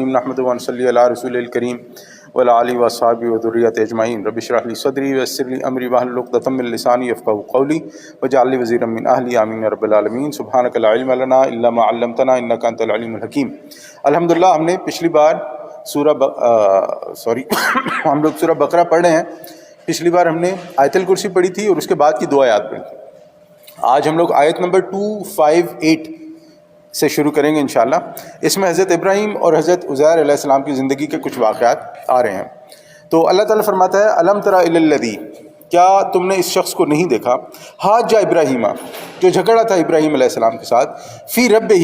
الرحیم نحمدہ و نصلی علی رسول الکریم وعلی آلہ وصحبہ وذریۃ اجمعین رب اشرح لی صدری ویسر لی امری واحلل عقدۃ من لسانی یفقہوا قولی واجعل لی وزیرا من اہلی آمین یا رب العالمین سبحانک لا علم لنا الا ما علمتنا انک انت العلیم الحکیم۔ الحمدللہ ہم نے پچھلی بار ہم لوگ سورہ بقرہ پڑھ رہے ہیں۔ پچھلی بار ہم نے آیت الکرسی پڑھی تھی اور اس کے بعد کی 2 آیات پڑھی تھی۔ آج ہم لوگ آیت نمبر 258 سے شروع کریں گے انشاءاللہ۔ اس میں حضرت ابراہیم اور حضرت عزیر علیہ السلام کی زندگی کے کچھ واقعات آ رہے ہیں۔ تو اللہ تعالیٰ فرماتا ہے الم تری الی الذی، کیا تم نے اس شخص کو نہیں دیکھا، حاج ابراہیم، جو جھگڑا تھا ابراہیم علیہ السلام کے ساتھ، فی ربہ،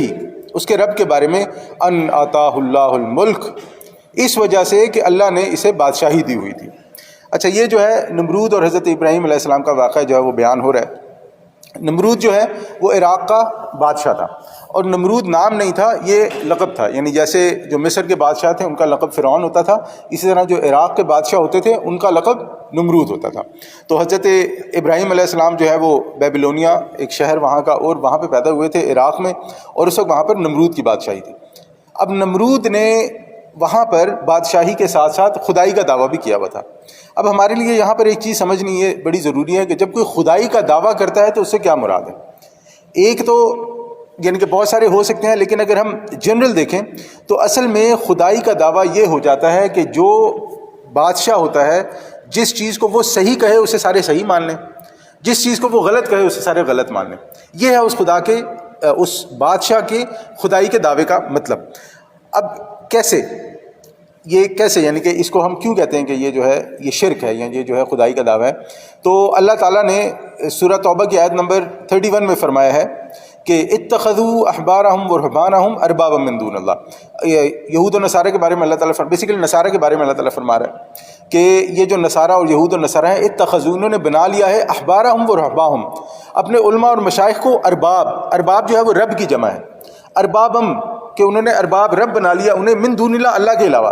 اس کے رب کے بارے میں، ان آتاہ اللہ الملک، اس وجہ سے کہ اللہ نے اسے بادشاہی دی ہوئی تھی۔ اچھا، یہ جو ہے نمرود اور حضرت ابراہیم علیہ السلام کا واقعہ جو ہے وہ بیان ہو رہا ہے۔ نمرود جو ہے وہ عراق کا بادشاہ تھا، اور نمرود نام نہیں تھا، یہ لقب تھا۔ یعنی جیسے جو مصر کے بادشاہ تھے ان کا لقب فرعون ہوتا تھا، اسی طرح جو عراق کے بادشاہ ہوتے تھے ان کا لقب نمرود ہوتا تھا۔ تو حضرت ابراہیم علیہ السلام جو ہے وہ بیبلونیا ایک شہر وہاں کا، اور وہاں پہ پیدا ہوئے تھے عراق میں، اور اس وقت وہاں پر نمرود کی بادشاہی تھی۔ اب نمرود نے وہاں پر بادشاہی کے ساتھ ساتھ خدائی کا دعویٰ بھی کیا ہوا تھا۔ اب ہمارے لیے یہاں پر ایک چیز سمجھنی یہ بڑی ضروری ہے کہ جب کوئی خدائی کا دعویٰ کرتا ہے تو اس سے کیا مراد ہے۔ ایک تو یعنی کہ بہت سارے ہو سکتے ہیں، لیکن اگر ہم جنرل دیکھیں تو اصل میں خدائی کا دعویٰ یہ ہو جاتا ہے کہ جو بادشاہ ہوتا ہے جس چیز کو وہ صحیح کہے اسے سارے صحیح مان لیں، جس چیز کو وہ غلط کہے اسے سارے غلط مان لیں۔ یہ ہے اس خدا کے، اس بادشاہ کے خدائی کے دعوے کا مطلب۔ اب کیسے، یہ کیسے، یعنی کہ اس کو ہم کیوں کہتے ہیں کہ یہ جو ہے یہ شرک ہے، یا یہ جو ہے خدائی کا دعویٰ ہے؟ تو اللہ تعالیٰ نے سورہ توبہ کی آیت نمبر 31 میں فرمایا ہے کہ اتخذوا احبارہم ورہبانہم اربابا من دون اللہ۔ یہود و نصارہ کے بارے میں اللہ تعالیٰ بیسیکلی نصارہ کے بارے میں اللہ تعالیٰ فرما رہا ہے کہ یہ جو نصارہ اور یہود و نصارہ ہیں، اتخذوا، انہوں نے بنا لیا ہے، احبارہم ورہبانہم، اپنے علماء اور مشائخ کو ارباب جو ہے وہ رب کی جمع ہے، اربابم، کہ انہوں نے ارباب رب بنا لیا انہیں، من دون اللہ، اللہ کے علاوہ۔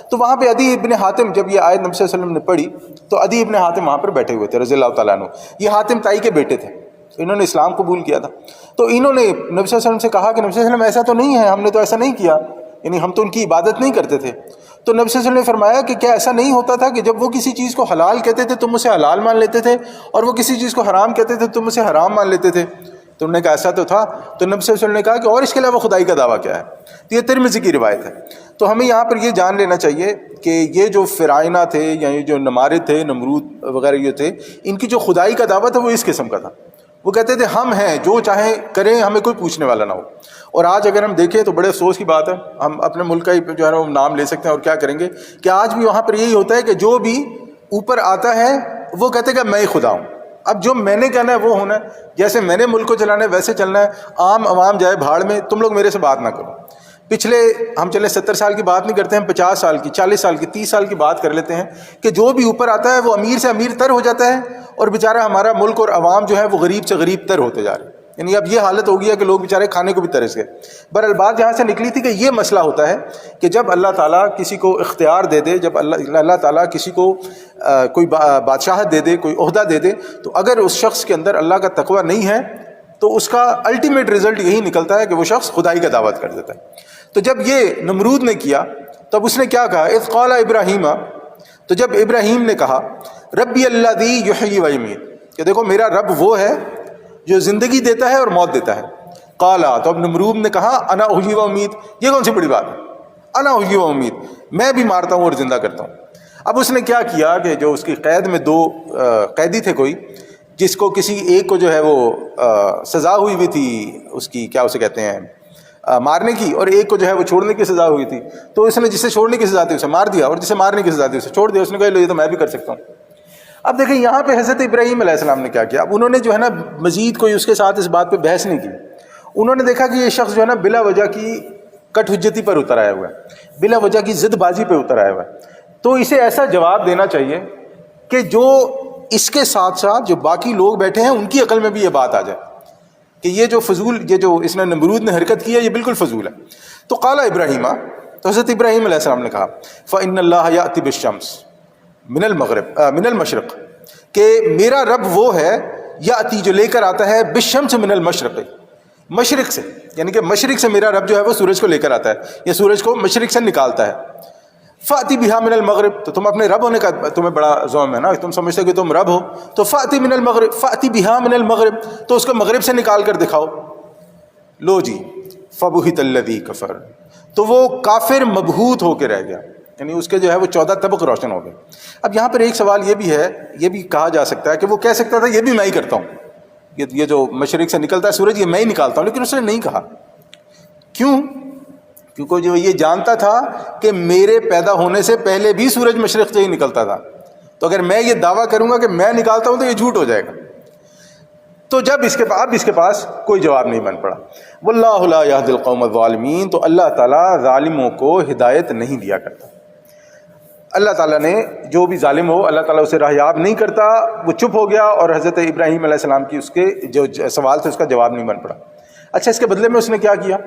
تو وہاں پہ عدی ابن حاتم، جب یہ آیت نبی صلی اللہ علیہ وسلم نے پڑھی تو عدی ابن حاتم وہاں پر بیٹھے ہوئے تھے رضی اللہ تعالیٰ عنہ۔ یہ حاتم تائی کے بیٹے تھے، انہوں نے اسلام قبول کیا تھا۔ تو انہوں نے نبی صلی اللہ علیہ وسلم سے کہا کہ نبی صلی اللہ علیہ وسلم ایسا تو نہیں ہے، ہم نے تو ایسا نہیں کیا، یعنی ہم تو ان کی عبادت نہیں کرتے تھے۔ تو نبی صلی اللہ علیہ وسلم نے فرمایا کہ کیا ایسا نہیں ہوتا تھا کہ جب وہ کسی چیز کو حلال کہتے تھے تم اسے حلال مان لیتے تھے، اور وہ کسی چیز کو حرام کہتے تھے تم اسے حرام مان لیتے تھے؟ تو انہوں نے کہا ایسا تو تھا۔ تو نبی صلی اللہ علیہ وسلم نے کہا کہ اور اس کے علاوہ خدائی کا دعویٰ کیا ہے؟ تو یہ ترمذی کی روایت ہے۔ تو ہمیں یہاں پر یہ جان لینا چاہیے کہ یہ جو فرعونہ تھے، یا یہ جو نمارد تھے، نمرود وغیرہ یہ تھے، ان کی جو خدائی کا دعویٰ تھا وہ اس قسم کا تھا۔ وہ کہتے تھے ہم ہیں، جو چاہیں کریں، ہمیں کوئی پوچھنے والا نہ ہو۔ اور آج اگر ہم دیکھیں تو بڑے افسوس کی بات ہے، ہم اپنے ملک کا ہی جو ہے نا وہ نام لے سکتے ہیں، اور کیا کریں گے کہ آج بھی وہاں پر یہی ہوتا ہے کہ جو بھی اوپر آتا ہے وہ کہتے ہیں کہ میں ہی خدا ہوں۔ اب جو میں نے کہنا ہے وہ ہونا ہے، جیسے میں نے ملک کو چلانا ہے ویسے چلنا ہے، عام عوام جائے بھاڑ میں، تم لوگ میرے سے بات نہ کرو۔ پچھلے ہم چلے 70 سال کی بات نہیں کرتے ہیں، 50 سال کی، 40 سال کی، 30 سال کی بات کر لیتے ہیں کہ جو بھی اوپر آتا ہے وہ امیر سے امیر تر ہو جاتا ہے، اور بیچارہ ہمارا ملک اور عوام جو ہے وہ غریب سے غریب تر ہوتے جا رہے ہیں۔ یعنی اب یہ حالت ہو گئی ہے کہ لوگ بیچارے کھانے کو بھی ترس گئے۔ بہرحال بات جہاں سے نکلی تھی کہ یہ مسئلہ ہوتا ہے کہ جب اللہ تعالیٰ کسی کو اختیار دے دے، جب اللہ تعالیٰ کسی کو کوئی بادشاہت دے دے، کوئی عہدہ دے دے، تو اگر اس شخص کے اندر اللہ کا تقویٰ نہیں ہے تو اس کا الٹیمیٹ رزلٹ یہی نکلتا ہے کہ وہ شخص خدائی کا دعوت کر دیتا ہے۔ تو جب یہ نمرود نے کیا تب اس نے کیا کہا، اذ قال ابراہیم، تو جب ابراہیم نے کہا ربی الذی یحیی و یمیت، کہ دیکھو میرا رب وہ ہے جو زندگی دیتا ہے اور موت دیتا ہے۔ قالا، تو اب نمرود نے کہا انا احیی و امیت، یہ کون سی بڑی بات ہے، انا احیی و امیت، میں بھی مارتا ہوں اور زندہ کرتا ہوں۔ اب اس نے کیا کیا کہ جو اس کی قید میں 2 قیدی تھے، کوئی جس کو کسی ایک کو جو ہے وہ سزا ہوئی ہوئی تھی، اس کی کیا اسے کہتے ہیں مارنے کی، اور ایک کو جو ہے وہ چھوڑنے کی سزا ہوئی تھی، تو اس نے جسے چھوڑنے کی سزا تھی اسے مار دیا، اور جسے مارنے کی سزا تھی اسے چھوڑ دیا۔ اس نے کہا لو یہ تو میں بھی کر سکتا ہوں۔ اب دیکھیں یہاں پہ حضرت ابراہیم علیہ السلام نے کیا کیا، اب انہوں نے جو ہے نا مزید کوئی اس کے ساتھ اس بات پہ بحث نہیں کی۔ انہوں نے دیکھا کہ یہ شخص جو ہے نا بلا وجہ کی کٹ حجتی پر اتر آیا ہوا ہے، بلا وجہ کی ضد بازی پہ اتر آیا ہوا ہے، تو اسے ایسا جواب دینا چاہیے کہ جو اس کے ساتھ ساتھ جو باقی لوگ بیٹھے ہیں ان کی عقل میں بھی یہ بات آ جائے کہ یہ جو فضول، یہ جو اس نے نمرود نے حرکت کی ہے یہ بالکل فضول ہے۔ تو قال ابراہیم، تو حضرت ابراہیم علیہ السلام نے کہا فإن اللہ یأتی بالشمس من المغرب من المشرق، کہ میرا رب وہ ہے یأتی جو لے کر آتا ہے بالشمس من المشرق، مشرق سے، یعنی کہ مشرق سے میرا رب جو ہے وہ سورج کو لے کر آتا ہے یا سورج کو مشرق سے نکالتا ہے. فاتی بہا من المغرب، تو تم اپنے رب ہونے کا تمہیں بڑا زوم ہے نا، تم سمجھتے کہ تم رب ہو، تو فاتی من المغرب، فاتی بہا من المغرب، تو اس کو مغرب سے نکال کر دکھاؤ. لو جی فبہت الذی کفر، تو وہ کافر مبہوت ہو کے رہ گیا، یعنی اس کے جو ہے وہ 14 طبق روشن ہو گئے. اب یہاں پر ایک سوال یہ بھی ہے، یہ بھی کہا جا سکتا ہے کہ وہ کہہ سکتا تھا یہ بھی میں ہی کرتا ہوں، یہ جو مشرق سے نکلتا ہے سورج یہ میں ہی نکالتا ہوں، لیکن اس نے نہیں کہا. کیوں؟ کیونکہ جو یہ جانتا تھا کہ میرے پیدا ہونے سے پہلے بھی سورج مشرق سے ہی نکلتا تھا، تو اگر میں یہ دعویٰ کروں گا کہ میں نکالتا ہوں تو یہ جھوٹ ہو جائے گا. تو جب اس کے پاس کوئی جواب نہیں بن پڑا. واللہ لا یہدی القوم الظالمین، تو اللہ تعالیٰ ظالموں کو ہدایت نہیں دیا کرتا. اللہ تعالیٰ نے جو بھی ظالم ہو اللہ تعالیٰ اسے راہیاب نہیں کرتا. وہ چپ ہو گیا اور حضرت ابراہیم علیہ السلام کی اس کے جو سوال تھے اس کا جواب نہیں بن پڑا. اچھا، اس کے بدلے میں اس نے کیا کیا؟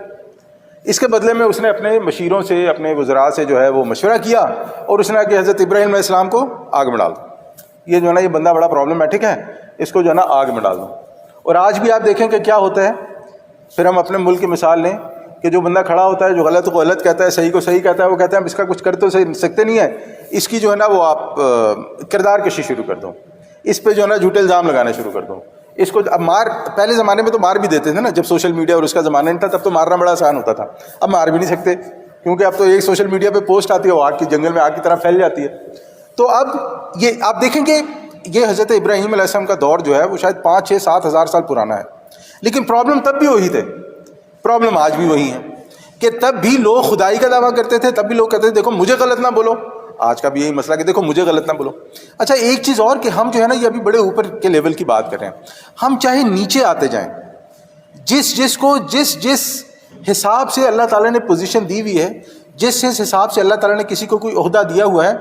اس کے بدلے میں اس نے اپنے مشیروں سے، اپنے وزراء سے جو ہے وہ مشورہ کیا، اور اس نے کہا کہ حضرت ابراہیم علیہ السلام کو آگ میں ڈال دو. یہ جو ہے نا یہ بندہ بڑا پرابلمٹک ہے، اس کو جو ہے نا آگ میں ڈال دو. اور آج بھی آپ دیکھیں کہ کیا ہوتا ہے. پھر ہم اپنے ملک کی مثال لیں کہ جو بندہ کھڑا ہوتا ہے، جو غلط کو غلط کہتا ہے، صحیح کو صحیح کہتا ہے، وہ کہتے ہیں اس کا کچھ کر تو سکتے نہیں ہے، اس کی جو ہے نا وہ آپ کردار کشی شروع کر دو، اس پہ جو ہے نا جھوٹے الزام لگانا شروع کر دو. اس کو اب مار، پہلے زمانے میں تو مار بھی دیتے تھے نا، جب سوشل میڈیا اور اس کا زمانہ نہیں تھا تب تو مارنا بڑا آسان ہوتا تھا. اب مار بھی نہیں سکتے کیونکہ اب تو ایک سوشل میڈیا پہ پوسٹ آتی ہے وہ آگ کی جنگل میں آگ کی طرح پھیل جاتی ہے. تو اب یہ آپ دیکھیں کہ یہ حضرت ابراہیم علیہ السلام کا دور جو ہے وہ شاید 5، 6، 7 ہزار سال پرانا ہے، لیکن پرابلم تب بھی وہی تھے، پرابلم آج بھی وہی ہے کہ تب بھی لوگ خدائی کا دعویٰ کرتے تھے، تب بھی لوگ کہتے تھے دیکھو مجھے غلط نہ بولو. آج کا بھی یہی مسئلہ کہ دیکھو مجھے غلط نہ بولو. اچھا، ایک چیز اور کہ ہم جو ہے نا یہ ابھی بڑے اوپر کے لیول کی بات کر رہے ہیں، ہم چاہے نیچے آتے جائیں، جس حساب سے اللہ تعالیٰ نے پوزیشن دی ہوئی ہے، جس حساب سے اللہ تعالیٰ نے کسی کو کوئی عہدہ دیا ہوا ہے،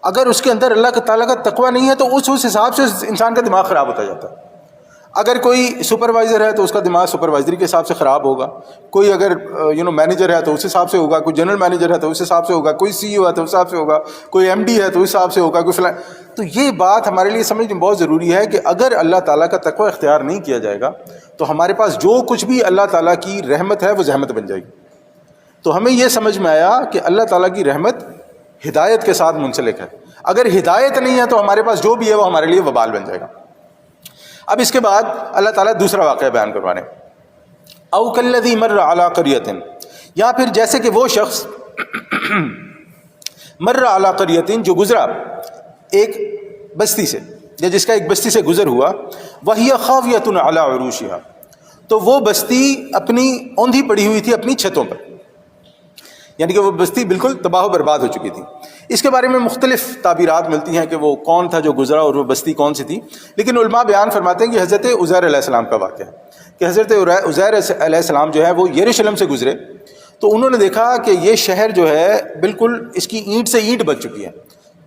اگر اس کے اندر اللہ تعالیٰ کا تقویٰ نہیں ہے تو اس حساب سے انسان کا دماغ خراب ہوتا جاتا ہے. اگر کوئی سپروائزر ہے تو اس کا دماغ سپروائزری کے حساب سے خراب ہوگا، کوئی اگر مینیجر ہے تو اس حساب سے ہوگا، کوئی جنرل مینیجر ہے تو اس حساب سے ہوگا، کوئی سی ای او ہے تو اس حساب سے ہوگا، کوئی ایم ڈی ہے تو اس حساب سے ہوگا، کوئی فلاں. تو یہ بات ہمارے لیے سمجھنا بہت ضروری ہے کہ اگر اللہ تعالیٰ کا تقویٰ اختیار نہیں کیا جائے گا تو ہمارے پاس جو کچھ بھی اللہ تعالیٰ کی رحمت ہے وہ زحمت بن جائے گی. تو ہمیں یہ سمجھ میں آیا کہ اللہ تعالیٰ کی رحمت ہدایت کے ساتھ منسلک ہے. اگر ہدایت نہیں ہے تو ہمارے پاس جو بھی ہے وہ ہمارے لیے وبال بن جائے گا. اب اس کے بعد اللہ تعالیٰ دوسرا واقعہ بیان کروانے، او کالذی مر علی قریۃ، یا پھر جیسے کہ وہ شخص مر علی قریۃ جو گزرا ایک بستی سے، یا جس کا ایک بستی سے گزر ہوا، وہی خاویۃ علی عروشہا، تو وہ بستی اپنی اوندھی پڑی ہوئی تھی اپنی چھتوں پر، یعنی کہ وہ بستی بالکل تباہ و برباد ہو چکی تھی. اس کے بارے میں مختلف تعبیرات ملتی ہیں کہ وہ کون تھا جو گزرا اور وہ بستی کون سی تھی، لیکن علماء بیان فرماتے ہیں کہ حضرت عزیر علیہ السلام کا واقعہ ہے کہ حضرت عزیر علیہ السلام جو ہے وہ یروشلم سے گزرے تو انہوں نے دیکھا کہ یہ شہر جو ہے بالکل اس کی اینٹ سے اینٹ بچ چکی ہے،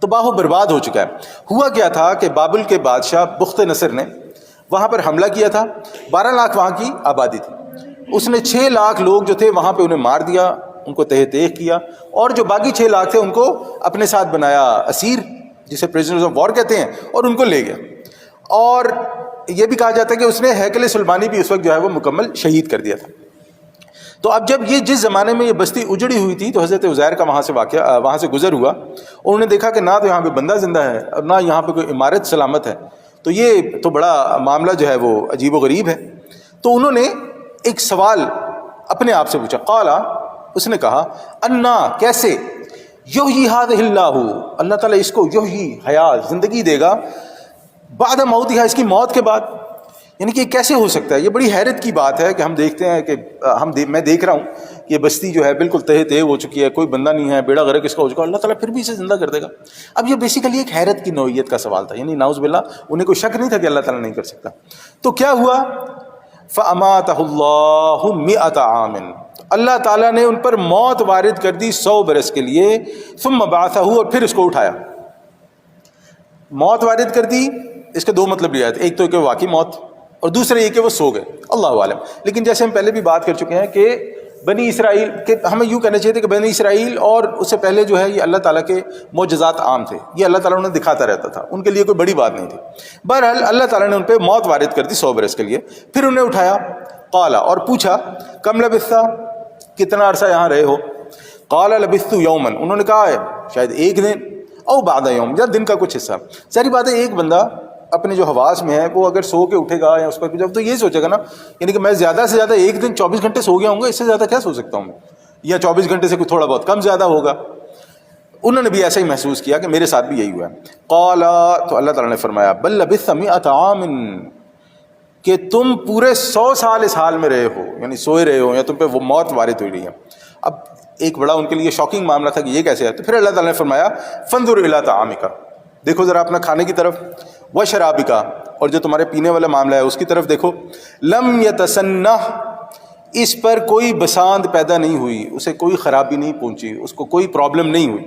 تباہ و برباد ہو چکا ہے. ہوا کیا تھا کہ بابل کے بادشاہ بخت نصر نے وہاں پر حملہ کیا تھا. 12 لاکھ وہاں کی آبادی تھی، اس نے 6 لاکھ لوگ جو تھے وہاں پہ انہیں مار دیا، ان کو تہہ تیغ کیا، اور جو باقی 6 لاکھ تھے ان کو اپنے ساتھ بنایا اسیر، جسے پریزنرز آف وار کہتے ہیں، اور ان کو لے گیا. اور یہ بھی کہا جاتا ہے کہ اس نے ہیکل سلیمانی بھی اس وقت جو ہے وہ مکمل شہید کر دیا تھا. تو اب جب یہ جس زمانے میں یہ بستی اجڑی ہوئی تھی تو حضرت عزیر کا وہاں سے گزر ہوا، اور انہوں نے دیکھا کہ نہ تو یہاں پہ بندہ زندہ ہے اور نہ یہاں پہ کوئی عمارت سلامت ہے. تو یہ تو بڑا معاملہ جو ہے وہ عجیب و غریب ہے. تو انہوں نے ایک سوال اپنے آپ سے پوچھا، قالا، اس نے کہا، انا، کیسے، یحیی ھذہ اللہ، اللہ تعالیٰ اس کو یحیی، حیات، زندگی دے گا، بعد موتہا، اس کی موت کے بعد. یعنی کہ یہ کیسے ہو سکتا ہے؟ یہ بڑی حیرت کی بات ہے کہ ہم دیکھتے ہیں کہ میں دیکھ رہا ہوں کہ یہ بستی جو ہے بالکل تہہ تیغ ہو چکی ہے، کوئی بندہ نہیں ہے، بیڑا غرق اس کا ہو چکا، اللہ تعالیٰ پھر بھی اسے زندہ کر دے گا. اب یہ بیسیکلی ایک حیرت کی نوعیت کا سوال تھا، یعنی نعوذ باللہ انہیں کوئی شک نہیں تھا کہ اللہ تعالیٰ نہیں کر سکتا. تو کیا ہوا؟ فَأَمَاتَهُ اللَّهُ مِئَةَ عَامٍ، اللہ تعالیٰ نے ان پر موت وارد کر دی 100 برس کے لیے. ثم بعثہ، اور پھر اس کو اٹھایا. موت وارد کر دی، اس کے 2 مطلب لیا تھا، ایک تو کہ واقعی موت، اور دوسرا یہ کہ وہ سو گئے، اللہ عالم. لیکن جیسے ہم پہلے بھی بات کر چکے ہیں کہ بنی اسرائیل کے، ہمیں یوں کہنا چاہیے تھا کہ بنی اسرائیل اور اس سے پہلے جو ہے یہ اللہ تعالیٰ کے معجزات عام تھے، یہ اللہ تعالیٰ انہیں دکھاتا رہتا تھا، ان کے لیے کوئی بڑی بات نہیں تھی. بہرحال اللہ تعالیٰ نے ان پہ موت وارد کر دی 100 برس کے لیے، پھر انہیں اٹھایا. قال اور پوچھا کم لبثت کتنا عرصہ یہاں رہے ہو؟ قال لبثت یوما انہوں نے کہا ہے شاید ایک دن او بعد یوم یا دن کا کچھ حصہ. ساری بات ہے ایک بندہ اپنے جو حواس میں ہے وہ اگر سو کے اٹھے گا یا اس پر جب تو یہ سوچے گا نا یعنی کہ میں زیادہ سے زیادہ ایک دن 24 گھنٹے سو گیا ہوں گا, اس سے زیادہ کیا سو سکتا ہوں میں, یا 24 گھنٹے سے کوئی تھوڑا بہت کم زیادہ ہوگا. انہوں نے بھی ایسا ہی محسوس کیا کہ میرے ساتھ بھی یہی ہوا ہے. قال تو اللہ تعالیٰ نے فرمایا بل لبثت 100 عام کہ تم پورے 100 سال اس حال میں رہے ہو, یعنی سوئے رہے ہو یا تم پہ وہ موت وارد ہوئی رہی ہے. اب ایک بڑا ان کے لیے شاکنگ معاملہ تھا کہ یہ کیسے ہے. تو پھر اللہ تعالیٰ نے فرمایا فانظر الی طعامک دیکھو ذرا اپنا کھانے کی طرف, و شرابک اور جو تمہارے پینے والا معاملہ ہے اس کی طرف دیکھو. لم یتسنہ اس پر کوئی بساند پیدا نہیں ہوئی, اسے کوئی خرابی نہیں پہنچی, اس کو کوئی پرابلم نہیں ہوئی.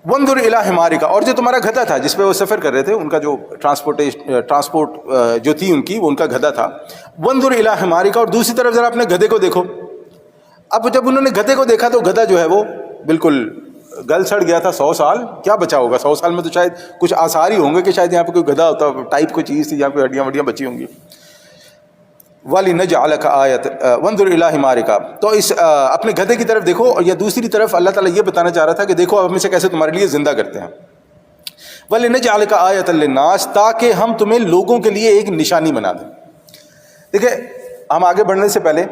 وانظر الی حمارک اور جو تمہارا گدھا تھا جس پہ وہ سفر کر رہے تھے, ان کا جو ٹرانسپورٹ جو تھی ان کی, وہ ان کا گدھا تھا. وانظر الی حمارک اور دوسری طرف ذرا اپنے گدھے کو دیکھو. اب جب انہوں نے گدھے کو دیکھا تو گدھا جو ہے وہ بالکل گل سڑ گیا تھا. 100 سال کیا بچا ہوگا, 100 سال میں تو شاید کچھ آثار ہی ہوں گے کہ شاید یہاں پہ کوئی گدھا ہوتا ٹائپ کوئی چیز تھی جہاں پہ ہڈیاں وڈیاں بچی ہوں گی. وَلِنَجْعَلَكَ آیَةً وَانظُرْ إِلَىٰ حِمَارِكَ تو اس اپنے گدھے کی طرف دیکھو, اور یا دوسری طرف اللہ تعالیٰ یہ بتانا چاہ رہا تھا کہ دیکھو اب ہم اسے کیسے تمہارے لیے زندہ کرتے ہیں. وَلِنَجْعَلَكَ آیَةً لِلنَّاسِ تاکہ ہم تمہیں لوگوں کے لیے ایک نشانی بنا دیں. دیکھیں ہم آگے بڑھنے سے پہلے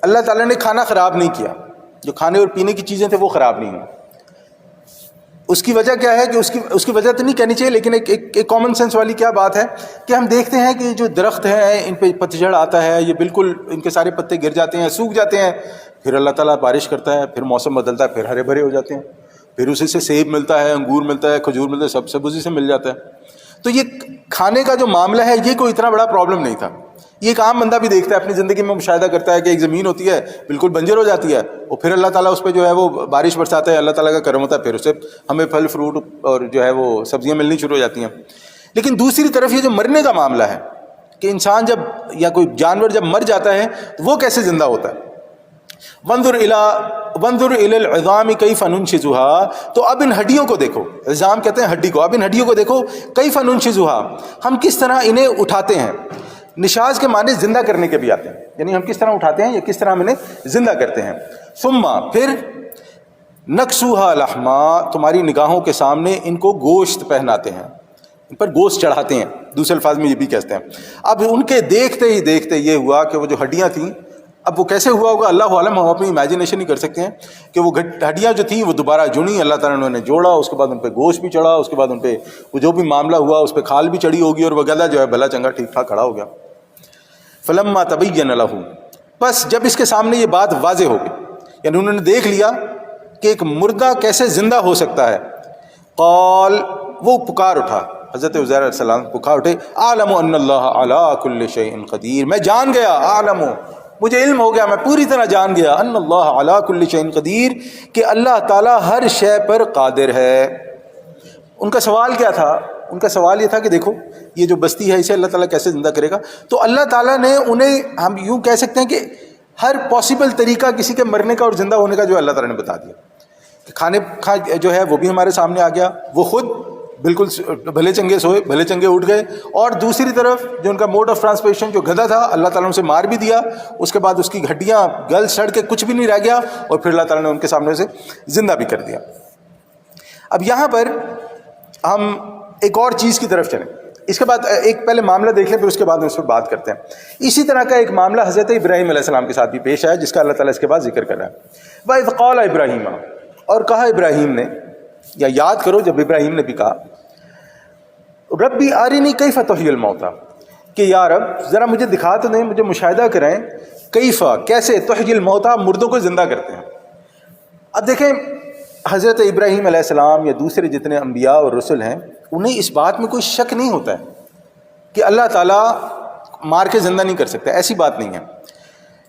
اللہ تعالیٰ نے کھانا خراب نہیں کیا, جو کھانے اور پینے کی چیزیں تھے وہ خراب نہیں ہوئی. اس کی وجہ کیا ہے کہ اس کی وجہ تو نہیں کہنی چاہیے, لیکن ایک کامن سینس والی کیا بات ہے کہ ہم دیکھتے ہیں کہ جو درخت ہیں ان پہ پتجھڑ آتا ہے, یہ بالکل ان کے سارے پتے گر جاتے ہیں, سوکھ جاتے ہیں, پھر اللہ تعالیٰ بارش کرتا ہے, پھر موسم بدلتا ہے, پھر ہرے بھرے ہو جاتے ہیں, پھر اسی سے سیب ملتا ہے, انگور ملتا ہے, کھجور ملتا ہے, سب سب اسی سے مل جاتا ہے. تو یہ کھانے کا جو معاملہ ہے یہ کوئی اتنا بڑا پرابلم نہیں تھا. یہ ایک عام بندہ بھی دیکھتا ہے, اپنی زندگی میں مشاہدہ کرتا ہے کہ ایک زمین ہوتی ہے بالکل بنجر ہو جاتی ہے, اور پھر اللہ تعالیٰ اس پہ جو ہے وہ بارش برساتا ہے, اللہ تعالیٰ کا کرم ہوتا ہے, پھر اسے ہمیں پھل فروٹ اور جو ہے وہ سبزیاں ملنی شروع ہو جاتی ہیں. لیکن دوسری طرف یہ جو مرنے کا معاملہ ہے کہ انسان جب یا کوئی جانور جب مر جاتا ہے تو وہ کیسے زندہ ہوتا ہے. وانظر الی العظام کیف ننشزها تو اب ان ہڈیوں کو دیکھو, عظام کہتے ہیں ہڈی کو, اب ان ہڈیوں کو دیکھو کیف ننشزها ہم کس طرح انہیں اٹھاتے ہیں. نشاز کے معنی زندہ کرنے کے بھی آتے ہیں, یعنی ہم کس طرح اٹھاتے ہیں یا کس طرح ہم انہیں زندہ کرتے ہیں. ثم پھر نکسوها لحما تمہاری نگاہوں کے سامنے ان کو گوشت پہناتے ہیں, ان پر گوشت چڑھاتے ہیں, دوسرے الفاظ میں یہ بھی کہتے ہیں. اب ان کے دیکھتے ہی دیکھتے یہ ہوا کہ وہ جو ہڈیاں تھیں, اب وہ کیسے ہوا ہوگا اللہ عالم, ہم اپنی امیجنیشن ہی کر سکتے ہیں کہ وہ ہڈیاں جو تھیں وہ دوبارہ جڑیں, اللہ تعالیٰ نے انہیں جوڑا, اس کے بعد ان پہ گوشت بھی چڑھا, اس کے بعد ان پہ وہ جو بھی معاملہ ہوا اس پہ کھال بھی چڑھی ہوگی, اور وہ گدھا جو ہے بھلا چنگا ٹھیک ٹھاک کھڑا ہو گیا. فلما تبین لہ بس جب اس کے سامنے یہ بات واضح ہو گئی, یعنی انہوں نے دیکھ لیا کہ ایک مردہ کیسے زندہ ہو سکتا ہے. قال وہ پکار اٹھا, حضرت عزیر علیہ السلام پکار اٹھے, اعلم ان اللہ علی کل شیء قدیر میں جان گیا, اعلم مجھے علم ہو گیا, میں پوری طرح جان گیا, ان اللہ علی کل شیء قدیر کہ اللہ تعالیٰ ہر شے پر قادر ہے. ان کا سوال کیا تھا؟ ان کا سوال یہ تھا کہ دیکھو یہ جو بستی ہے اسے اللہ تعالیٰ کیسے زندہ کرے گا. تو اللہ تعالیٰ نے انہیں, ہم یوں کہہ سکتے ہیں کہ ہر پاسبل طریقہ کسی کے مرنے کا اور زندہ ہونے کا جو اللہ تعالیٰ نے بتا دیا. کھانے جو ہے وہ بھی ہمارے سامنے آ گیا, وہ خود بالکل بھلے چنگے سوئے, بھلے چنگے اٹھ گئے, اور دوسری طرف جو ان کا موڈ آف ٹرانسپورٹیشن جو گدھا تھا اللہ تعالیٰ نے اسے مار بھی دیا, اس کے بعد اس کی ہڈیاں گل سڑ کے کچھ بھی نہیں رہ گیا, اور پھر اللہ تعالیٰ نے ان کے سامنے سے زندہ بھی کر دیا. اب یہاں پر ہم ایک اور چیز کی طرف چلیں, اس کے بعد ایک پہلے معاملہ دیکھ لیں, پھر اس کے بعد اس پر بات کرتے ہیں. اسی طرح کا ایک معاملہ حضرت ابراہیم علیہ السلام کے ساتھ بھی پیش آیا, جس کا اللہ تعالیٰ اس کے بعد ذکر کر رہا ہے. وَإِذْ قَالَ ابراہیم اور کہا ابراہیم نے, یا یاد کرو جب ابراہیم نے بھی کہا ربی آرینی کیف تحیی الموتیٰ کہ یا رب ذرا مجھے دکھا تو دیں, مجھے مشاہدہ کرائیں, کیف کیسے, تحیی الموتیٰ مردوں کو زندہ کرتے ہیں. اب دیکھیں حضرت ابراہیم علیہ السلام یا دوسرے جتنے انبیاء اور رسل ہیں انہیں اس بات میں کوئی شک نہیں ہوتا ہے کہ اللہ تعالیٰ مار کے زندہ نہیں کر سکتا, ایسی بات نہیں ہے.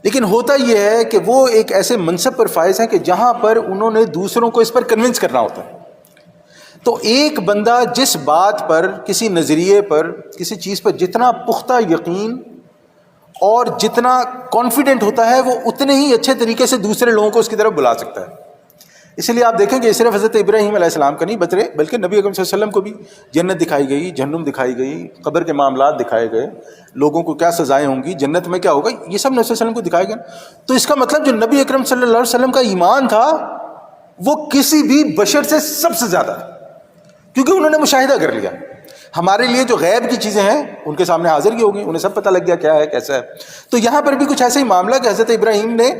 لیکن ہوتا یہ ہے کہ وہ ایک ایسے منصب پر فائز ہیں کہ جہاں پر انہوں نے دوسروں کو اس پر کنونس کرنا ہوتا ہے. تو ایک بندہ جس بات پر, کسی نظریے پر, کسی چیز پر جتنا پختہ یقین اور جتنا کانفیڈنٹ ہوتا ہے وہ اتنے ہی اچھے طریقے سے دوسرے لوگوں کو اس کی طرف بلا سکتا ہے. اس لیے آپ دیکھیں کہ صرف حضرت ابراہیم علیہ السلام کا نہیں بلکہ نبی اکرم صلی اللہ علیہ وسلم کو بھی جنت دکھائی گئی، جہنم دکھائی گئی، قبر کے معاملات دکھائے گئے، لوگوں کو کیا سزائیں ہوں گی، جنت میں کیا ہوگا، یہ سب نبی صلی اللہ علیہ وسلم کو دکھائے گئے. تو اس کا مطلب جو نبی اکرم صلی اللہ علیہ وسلم کا ایمان تھا وہ کسی بھی بشر سے سب سے زیادہ تھا، کیونکہ انہوں نے مشاہدہ کر لیا. ہمارے لیے جو غیب کی چیزیں ہیں ان کے سامنے حاضر کی ہو گئی، انہیں سب پتہ لگ گیا کیا ہے کیسا ہے. تو یہاں پر بھی کچھ ایسا ہی معاملہ کہ حضرت ابراہیم نے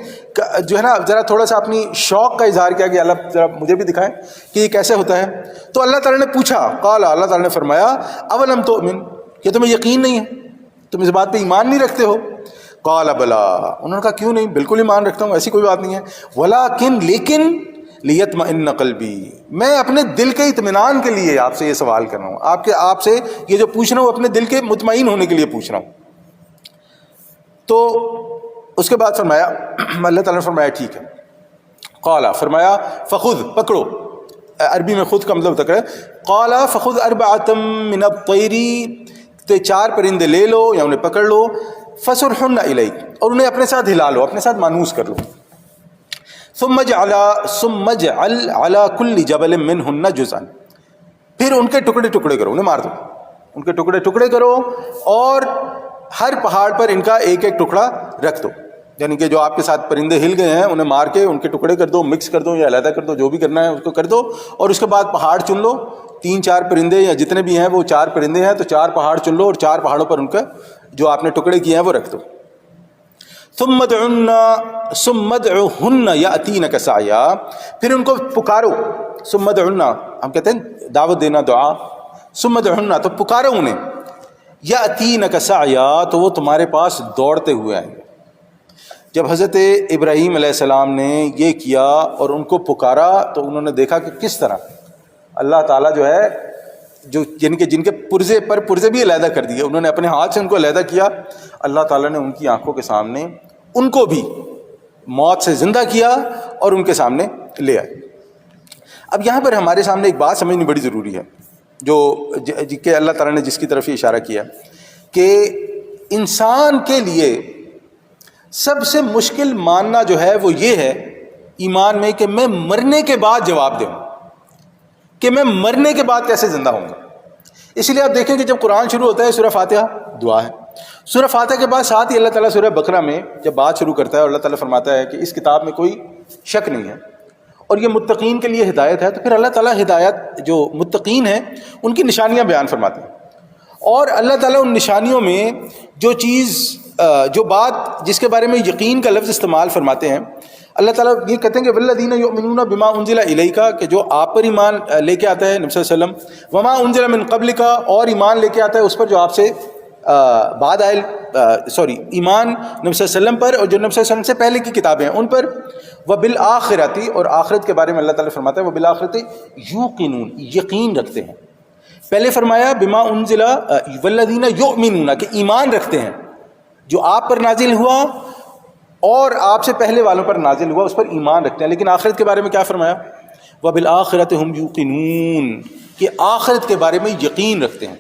جو ہے نا ذرا تھوڑا سا اپنی شوق کا اظہار کیا کہ اللہ ذرا مجھے بھی دکھائیں کہ یہ کیسے ہوتا ہے. تو اللہ تعالیٰ نے پوچھا، قال، اللہ تعالیٰ نے فرمایا، اولم تؤمن، کہ تمہیں یقین نہیں ہے، تم اس بات پہ ایمان نہیں رکھتے ہو؟ قال بلا، انہوں نے کہا کیوں نہیں، بالکل ایمان رکھتا ہوں، ایسی کوئی بات نہیں ہے. ولکن، لیکن، لیطمئن قلبی، میں اپنے دل کے اطمینان کے لیے آپ سے یہ سوال کر رہا ہوں، آپ سے یہ جو پوچھ رہا ہوں اپنے دل کے مطمئن ہونے کے لیے پوچھ رہا ہوں. تو اس کے بعد فرمایا، اللہ تعالیٰ نے فرمایا ٹھیک ہے. قال، فرمایا، فخذ، پکڑو، عربی میں خود کا مطلب تک ہے. قال فخذ اربعۃ من الطیر، تو 4 پرندے لے لو یا انہیں پکڑ لو، فصرحن الیک، اور انہیں اپنے ساتھ ہلا لو، اپنے ساتھ مانوس کر لو. ثم اجعل على كل جبل منهن جزءا، پھر ان کے ٹکڑے ٹکڑے کرو، انہیں مار دو، ان کے ٹکڑے ٹکڑے کرو اور ہر پہاڑ پر ان کا ایک ایک ٹکڑا رکھ دو. یعنی کہ جو آپ کے ساتھ پرندے ہل گئے ہیں انہیں مار کے ان کے ٹکڑے کر دو، مکس کر دو یا علیحدہ کر دو، جو بھی کرنا ہے اس کو کر دو. اور اس کے بعد پہاڑ چن لو، 3-4 پرندے یا جتنے بھی ہیں وہ 4 پرندے ہیں، تو 4 پہاڑ چن لو اور 4 پہاڑوں پر ان کا جو آپ نے ٹکڑے کیے ہیں وہ رکھ دو. ثم ادعهن یاتینک سعیا، پھر ان کو پکارو. ثم ادعهن، ہم کہتے ہیں دعوت دینا، دعا. ثم ادعهن، تو پکارو انہیں. یاتینک سعیا، تو وہ تمہارے پاس دوڑتے ہوئے آئیں گے. جب حضرت ابراہیم علیہ السلام نے یہ کیا اور ان کو پکارا تو انہوں نے دیکھا کہ کس طرح اللہ تعالیٰ جو ہے جن کے پرزے بھی علیحدہ کر دیے، انہوں نے اپنے ہاتھ سے ان کو علیحدہ کیا. اللہ تعالیٰ نے ان کی آنکھوں کے سامنے ان کو بھی موت سے زندہ کیا اور ان کے سامنے لے آئے. اب یہاں پر ہمارے سامنے ایک بات سمجھنی بڑی ضروری ہے، جو کہ اللہ تعالیٰ نے جس کی طرف یہ اشارہ کیا کہ انسان کے لیے سب سے مشکل ماننا جو ہے وہ یہ ہے ایمان میں کہ میں مرنے کے بعد جواب دوں، کہ میں مرنے کے بعد کیسے زندہ ہوں گا. اس لیے آپ دیکھیں کہ جب قرآن شروع ہوتا ہے سورہ فاتحہ دعا ہے. سورہ فاتحہ کے بعد ساتھ ہی اللہ تعالیٰ سورہ بقرہ میں جب بات شروع کرتا ہے اور اللہ تعالیٰ فرماتا ہے کہ اس کتاب میں کوئی شک نہیں ہے اور یہ متقین کے لیے ہدایت ہے، تو پھر اللہ تعالیٰ ہدایت جو متقین ہیں ان کی نشانیاں بیان فرماتے ہیں. اور اللہ تعالیٰ ان نشانیوں میں جو بات جس کے بارے میں یقین کا لفظ استعمال فرماتے ہیں، اللہ تعالیٰ یہ کہتے ہیں کہ والذین یؤمنون بما انزل الیک، کہ جو آپ پر ایمان لے کے آتا ہے نبی صلی اللہ علیہ وسلم، وما انزل من قبلک، اور ایمان لے کے آتا ہے اس پر جو آپ سے بعد آئے، ایمان نبی صلی اللہ علیہ وسلم پر اور جو نبی صلی اللہ علیہ وسلم سے پہلے کی کتابیں ہیں ان پر، وبالآخرۃ، اور آخرت کے بارے میں اللہ تعالیٰ فرماتا ہے وبالآخرۃ یوقنون، یقین رکھتے ہیں. پہلے فرمایا بما انزل والذین یؤمنون، کہ ایمان رکھتے ہیں جو آپ پر نازل ہوا اور آپ سے پہلے والوں پر نازل ہوا اس پر ایمان رکھتے ہیں. لیکن آخرت کے بارے میں کیا فرمایا؟ وبالآخرۃ ہم یوقنون، کہ آخرت کے بارے میں یقین رکھتے ہیں.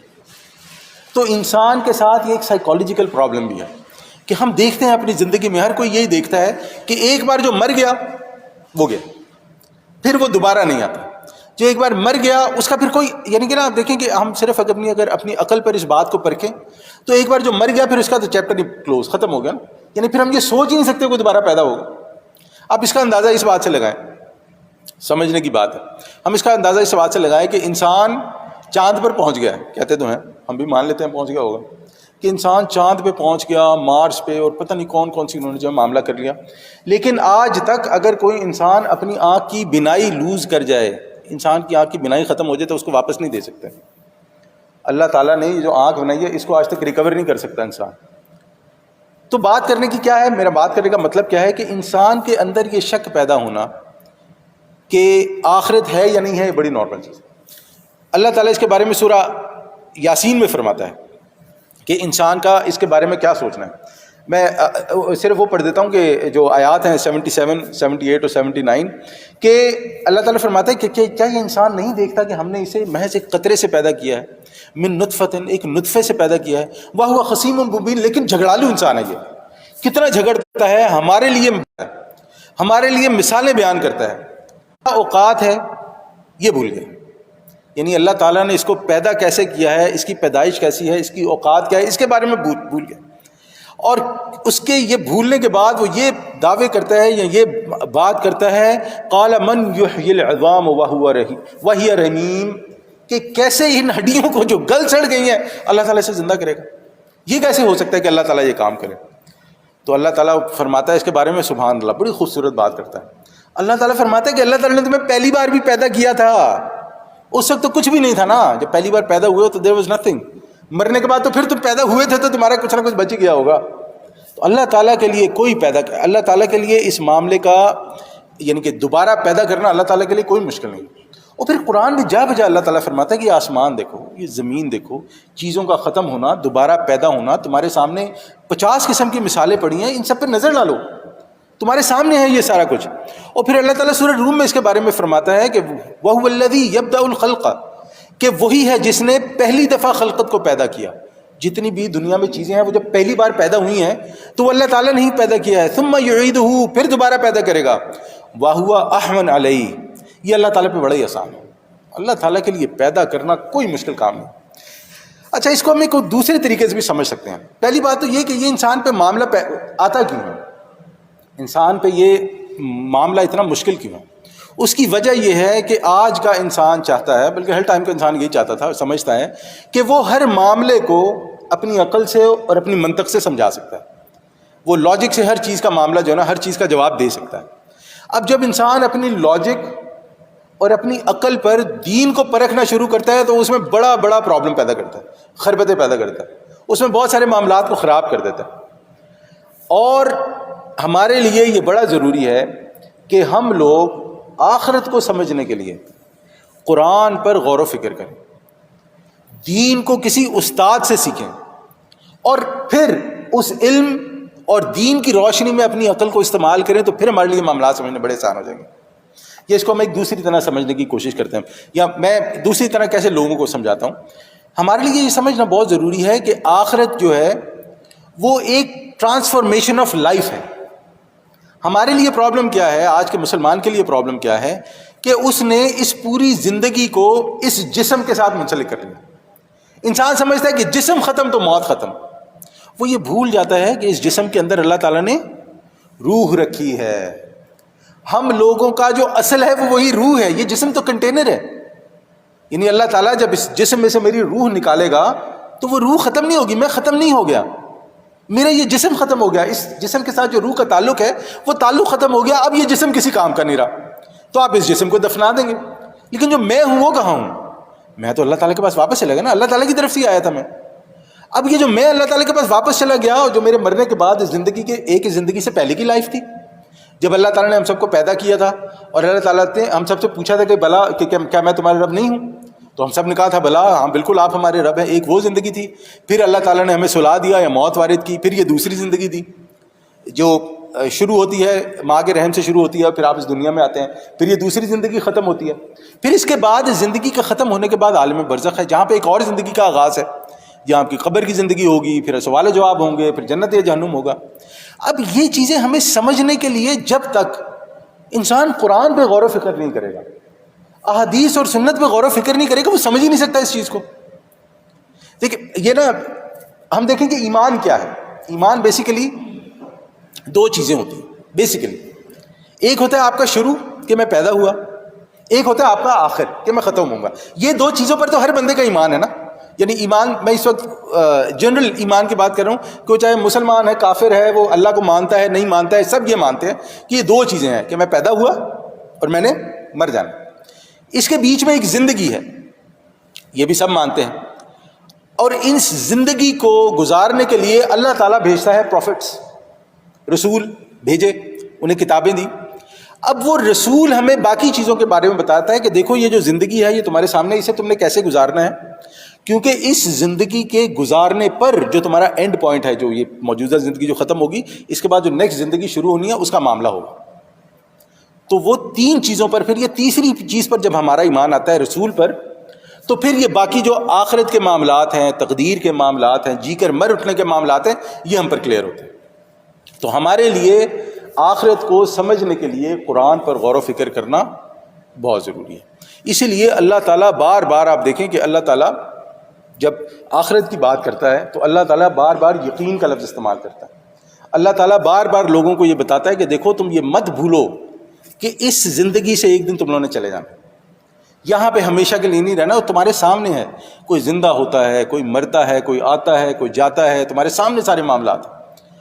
تو انسان کے ساتھ یہ ایک سائیکالوجیکل پرابلم بھی ہے کہ ہم دیکھتے ہیں اپنی زندگی میں ہر کوئی یہی دیکھتا ہے کہ ایک بار جو مر گیا وہ گیا، پھر وہ دوبارہ نہیں آتا. جو ایک بار مر گیا اس کا پھر کوئی، یعنی کہ نا آپ دیکھیں کہ ہم صرف اگر اپنی عقل پر اس بات کو پرکھیں تو ایک بار جو مر گیا پھر اس کا تو چیپٹر ہی کلوز، ختم ہو گیا. یعنی پھر ہم یہ سوچ ہی نہیں سکتے کوئی دوبارہ پیدا ہوگا. آپ اس کا اندازہ اس بات سے لگائیں، سمجھنے کی بات ہے. ہم اس کا اندازہ اس بات سے لگائیں کہ انسان چاند پر پہنچ گیا ہے، کہتے تو ہیں، ہم بھی مان لیتے ہیں پہنچ گیا ہوگا، کہ انسان چاند پہ پہنچ گیا، مارس پہ، اور پتہ نہیں کون کون سی انہوں نے جو معاملہ کر لیا. لیکن آج تک اگر کوئی انسان اپنی آنکھ کی بینائی لوز کر جائے، انسان کی آنکھ کی بینائی ختم ہو جائے تو اس کو واپس نہیں دے سکتے. اللہ تعالیٰ نے یہ جو آنکھ بنائی ہے اس کو آج تک ریکور نہیں کر سکتا انسان. تو بات کرنے کی کیا ہے، میرا بات کرنے کا مطلب کیا ہے کہ انسان کے اندر یہ شک پیدا ہونا کہ آخرت ہے یا نہیں ہے، یہ بڑی نارمل چیز ہے. اللہ تعالیٰ اس کے بارے میں سورہ یاسین میں فرماتا ہے کہ انسان کا اس کے بارے میں کیا سوچنا ہے. میں صرف وہ پڑھ دیتا ہوں کہ جو آیات ہیں 77, 78 اور 79، کہ اللہ تعالیٰ فرماتا ہے کہ کیا یہ انسان نہیں دیکھتا کہ ہم نے اسے محض ایک قطرے سے پیدا کیا ہے، من نطفۃ، ایک نطفے سے پیدا کیا ہے، وہو خصیم مبین، لیکن جھگڑالو انسان ہے. یہ کتنا جھگڑتا ہے، ہمارے لیے مثالیں بیان کرتا ہے. اوقات ہے یہ بھول گئے. یعنی اللہ تعالیٰ نے اس کو پیدا کیسے کیا ہے، اس کی پیدائش کیسی ہے، اس کی اوقات کیا ہے، اس کے بارے میں بھول گئے. اور اس کے یہ بھولنے کے بعد وہ یہ دعوے کرتا ہے یا یہ بات کرتا ہے قال من یحیی العظام وہی رمیم، کہ کیسے ان ہڈیوں کو جو گل سڑ گئی ہیں اللہ تعالیٰ سے زندہ کرے گا. یہ کیسے ہو سکتا ہے کہ اللہ تعالیٰ یہ کام کرے؟ تو اللہ تعالیٰ فرماتا ہے اس کے بارے میں سبحان اللہ، بڑی خوبصورت بات کرتا ہے. اللہ تعالیٰ فرماتا ہے کہ اللہ تعالیٰ نے تمہیں پہلی بار بھی پیدا کیا تھا، اس وقت تو کچھ بھی نہیں تھا نا. جب پہلی بار پیدا ہوئے تو there was nothing. مرنے کے بعد تو پھر تم پیدا ہوئے تھے تو تمہارا کچھ نہ کچھ بچ گیا ہوگا. تو اللہ تعالیٰ کے لیے اللہ تعالیٰ کے لیے اس معاملے کا یعنی کہ دوبارہ پیدا کرنا اللہ تعالیٰ کے لیے کوئی مشکل نہیں. اور پھر قرآن میں جا بجا اللہ تعالیٰ فرماتا ہے کہ یہ آسمان دیکھو، یہ زمین دیکھو، چیزوں کا ختم ہونا، دوبارہ پیدا ہونا، تمہارے سامنے 50 قسم کی مثالیں پڑی ہیں، ان سب پہ نظر ڈالو، تمہارے سامنے ہے یہ سارا کچھ. اور پھر اللہ تعالیٰ سورہ روم میں اس کے بارے میں فرماتا ہے کہ وَهُوَ الَّذِي يَبْدَأُ الْخَلْقَ، کہ وہی ہے جس نے پہلی دفعہ خلقت کو پیدا کیا. جتنی بھی دنیا میں چیزیں ہیں وہ جب پہلی بار پیدا ہوئی ہیں تو وہ اللہ تعالیٰ نے ہی پیدا کیا ہے. ثُمَّ يُعِيدُهُ، پھر دوبارہ پیدا کرے گا. وَهُوَ أَهْوَنُ عَلَيْهِ، یہ اللہ تعالیٰ پہ بڑا ہی آسان ہے. اللہ تعالیٰ کے لیے پیدا کرنا کوئی مشکل کام نہیں. اچھا، اس کو ہم ایک دوسرے طریقے سے بھی سمجھ سکتے ہیں. پہلی بات تو یہ کہ یہ انسان پہ معاملہ آتا کیوں ہے، انسان پہ یہ معاملہ اتنا مشکل کیوں ہے؟ اس کی وجہ یہ ہے کہ آج کا انسان چاہتا ہے، بلکہ ہر ٹائم کا انسان یہی چاہتا تھا اور سمجھتا ہے کہ وہ ہر معاملے کو اپنی عقل سے اور اپنی منطق سے سمجھا سکتا ہے. وہ لاجک سے ہر چیز کا معاملہ جو ہے نا، ہر چیز کا جواب دے سکتا ہے. اب جب انسان اپنی لاجک اور اپنی عقل پر دین کو پرکھنا شروع کرتا ہے تو اس میں بڑا بڑا پرابلم پیدا کرتا ہے، خربتیں پیدا کرتا ہے، اس میں بہت سارے معاملات کو خراب کر دیتا ہے. اور ہمارے لیے یہ بڑا ضروری ہے کہ ہم لوگ آخرت کو سمجھنے کے لیے قرآن پر غور و فکر کریں، دین کو کسی استاد سے سیکھیں، اور پھر اس علم اور دین کی روشنی میں اپنی عقل کو استعمال کریں، تو پھر ہمارے لیے معاملات سمجھنے بڑے آسان ہو جائیں گے. یہ اس کو ہم ایک دوسری طرح سمجھنے کی کوشش کرتے ہیں، یا میں دوسری طرح کیسے لوگوں کو سمجھاتا ہوں. ہمارے لیے یہ سمجھنا بہت ضروری ہے کہ آخرت جو ہے وہ ایک ٹرانسفارمیشن آف لائف ہے. ہمارے لیے پرابلم کیا ہے، آج کے مسلمان کے لیے پرابلم کیا ہے کہ اس نے اس پوری زندگی کو اس جسم کے ساتھ منسلک کر لیا. انسان سمجھتا ہے کہ جسم ختم تو موت ختم. وہ یہ بھول جاتا ہے کہ اس جسم کے اندر اللہ تعالیٰ نے روح رکھی ہے. ہم لوگوں کا جو اصل ہے وہ وہی روح ہے، یہ جسم تو کنٹینر ہے. یعنی اللہ تعالیٰ جب اس جسم میں سے میری روح نکالے گا تو وہ روح ختم نہیں ہوگی، میں ختم نہیں ہو گیا، میرا یہ جسم ختم ہو گیا. اس جسم کے ساتھ جو روح کا تعلق ہے وہ تعلق ختم ہو گیا. اب یہ جسم کسی کام کا نہیں رہا، تو آپ اس جسم کو دفنا دیں گے. لیکن جو میں ہوں وہ کہاں ہوں؟ میں تو اللہ تعالیٰ کے پاس واپس چلا گیا نا، اللہ تعالیٰ کی طرف سے آیا تھا میں. اب یہ جو میں اللہ تعالیٰ کے پاس واپس چلا گیا، اور جو میرے مرنے کے بعد زندگی کے ایک زندگی سے پہلے کی لائف تھی، جب اللہ تعالیٰ نے ہم سب کو پیدا کیا تھا اور اللہ تعالیٰ نے ہم سب سے پوچھا تھا کہ بلا کہ کیا میں تمہارا رب نہیں ہوں، تو ہم سب نے کہا تھا بلا، ہاں بالکل آپ ہمارے رب ہیں. ایک وہ زندگی تھی. پھر اللہ تعالیٰ نے ہمیں سلا دیا یا موت وارد کی. پھر یہ دوسری زندگی تھی جو شروع ہوتی ہے ماں کے رحم سے شروع ہوتی ہے، پھر آپ اس دنیا میں آتے ہیں. پھر یہ دوسری زندگی ختم ہوتی ہے. پھر اس کے بعد زندگی کا ختم ہونے کے بعد عالم برزخ ہے، جہاں پہ ایک اور زندگی کا آغاز ہے، جہاں آپ کی قبر کی زندگی ہوگی، پھر سوال و جواب ہوں گے، پھر جنت یا جہنم ہوگا. اب یہ چیزیں ہمیں سمجھنے کے لیے جب تک انسان قرآن پہ غور و فکر نہیں کرے گا، احادیث اور سنت پہ غور و فکر نہیں کرے گا، وہ سمجھ ہی نہیں سکتا اس چیز کو. دیکھیں یہ نا، ہم دیکھیں کہ ایمان کیا ہے. ایمان بیسیکلی دو چیزیں ہوتی ہیں بیسیکلی. ایک ہوتا ہے آپ کا شروع کہ میں پیدا ہوا، ایک ہوتا ہے آپ کا آخر کہ میں ختم ہوں گا. یہ دو چیزوں پر تو ہر بندے کا ایمان ہے نا. یعنی ایمان، میں اس وقت جنرل ایمان کی بات کر رہا ہوں، کہ چاہے مسلمان ہے، کافر ہے، وہ اللہ کو مانتا ہے نہیں مانتا ہے، سب یہ مانتے ہیں کہ یہ دو چیزیں ہیں کہ میں پیدا ہوا اور میں نے مر جانا. اس کے بیچ میں ایک زندگی ہے، یہ بھی سب مانتے ہیں. اور ان زندگی کو گزارنے کے لیے اللہ تعالیٰ بھیجتا ہے پروفٹس، رسول بھیجے، انہیں کتابیں دی. اب وہ رسول ہمیں باقی چیزوں کے بارے میں بتاتا ہے کہ دیکھو یہ جو زندگی ہے یہ تمہارے سامنے، اسے تم نے کیسے گزارنا ہے، کیونکہ اس زندگی کے گزارنے پر جو تمہارا اینڈ پوائنٹ ہے، جو یہ موجودہ زندگی جو ختم ہوگی، اس کے بعد جو نیکسٹ زندگی شروع ہونی ہے اس کا معاملہ ہوگا. تو وہ تین چیزوں پر، پھر یہ تیسری چیز پر جب ہمارا ایمان آتا ہے رسول پر، تو پھر یہ باقی جو آخرت کے معاملات ہیں، تقدیر کے معاملات ہیں، جی کر مر اٹھنے کے معاملات ہیں، یہ ہم پر کلیئر ہوتے ہیں. تو ہمارے لیے آخرت کو سمجھنے کے لیے قرآن پر غور و فکر کرنا بہت ضروری ہے۔ اسی لیے اللہ تعالیٰ بار بار آپ دیکھیں کہ اللہ تعالیٰ جب آخرت کی بات کرتا ہے تو اللہ تعالیٰ بار بار یقین کا لفظ استعمال کرتا ہے۔ اللہ تعالیٰ بار بار لوگوں کو یہ بتاتا ہے کہ دیکھو تم یہ مت بھولو کہ اس زندگی سے ایک دن تم لوگوں نے چلے جانا، یہاں پہ ہمیشہ کے لیے نہیں رہنا، وہ تمہارے سامنے ہے، کوئی زندہ ہوتا ہے، کوئی مرتا ہے، کوئی آتا ہے، کوئی جاتا ہے، تمہارے سامنے سارے معاملات ہیں۔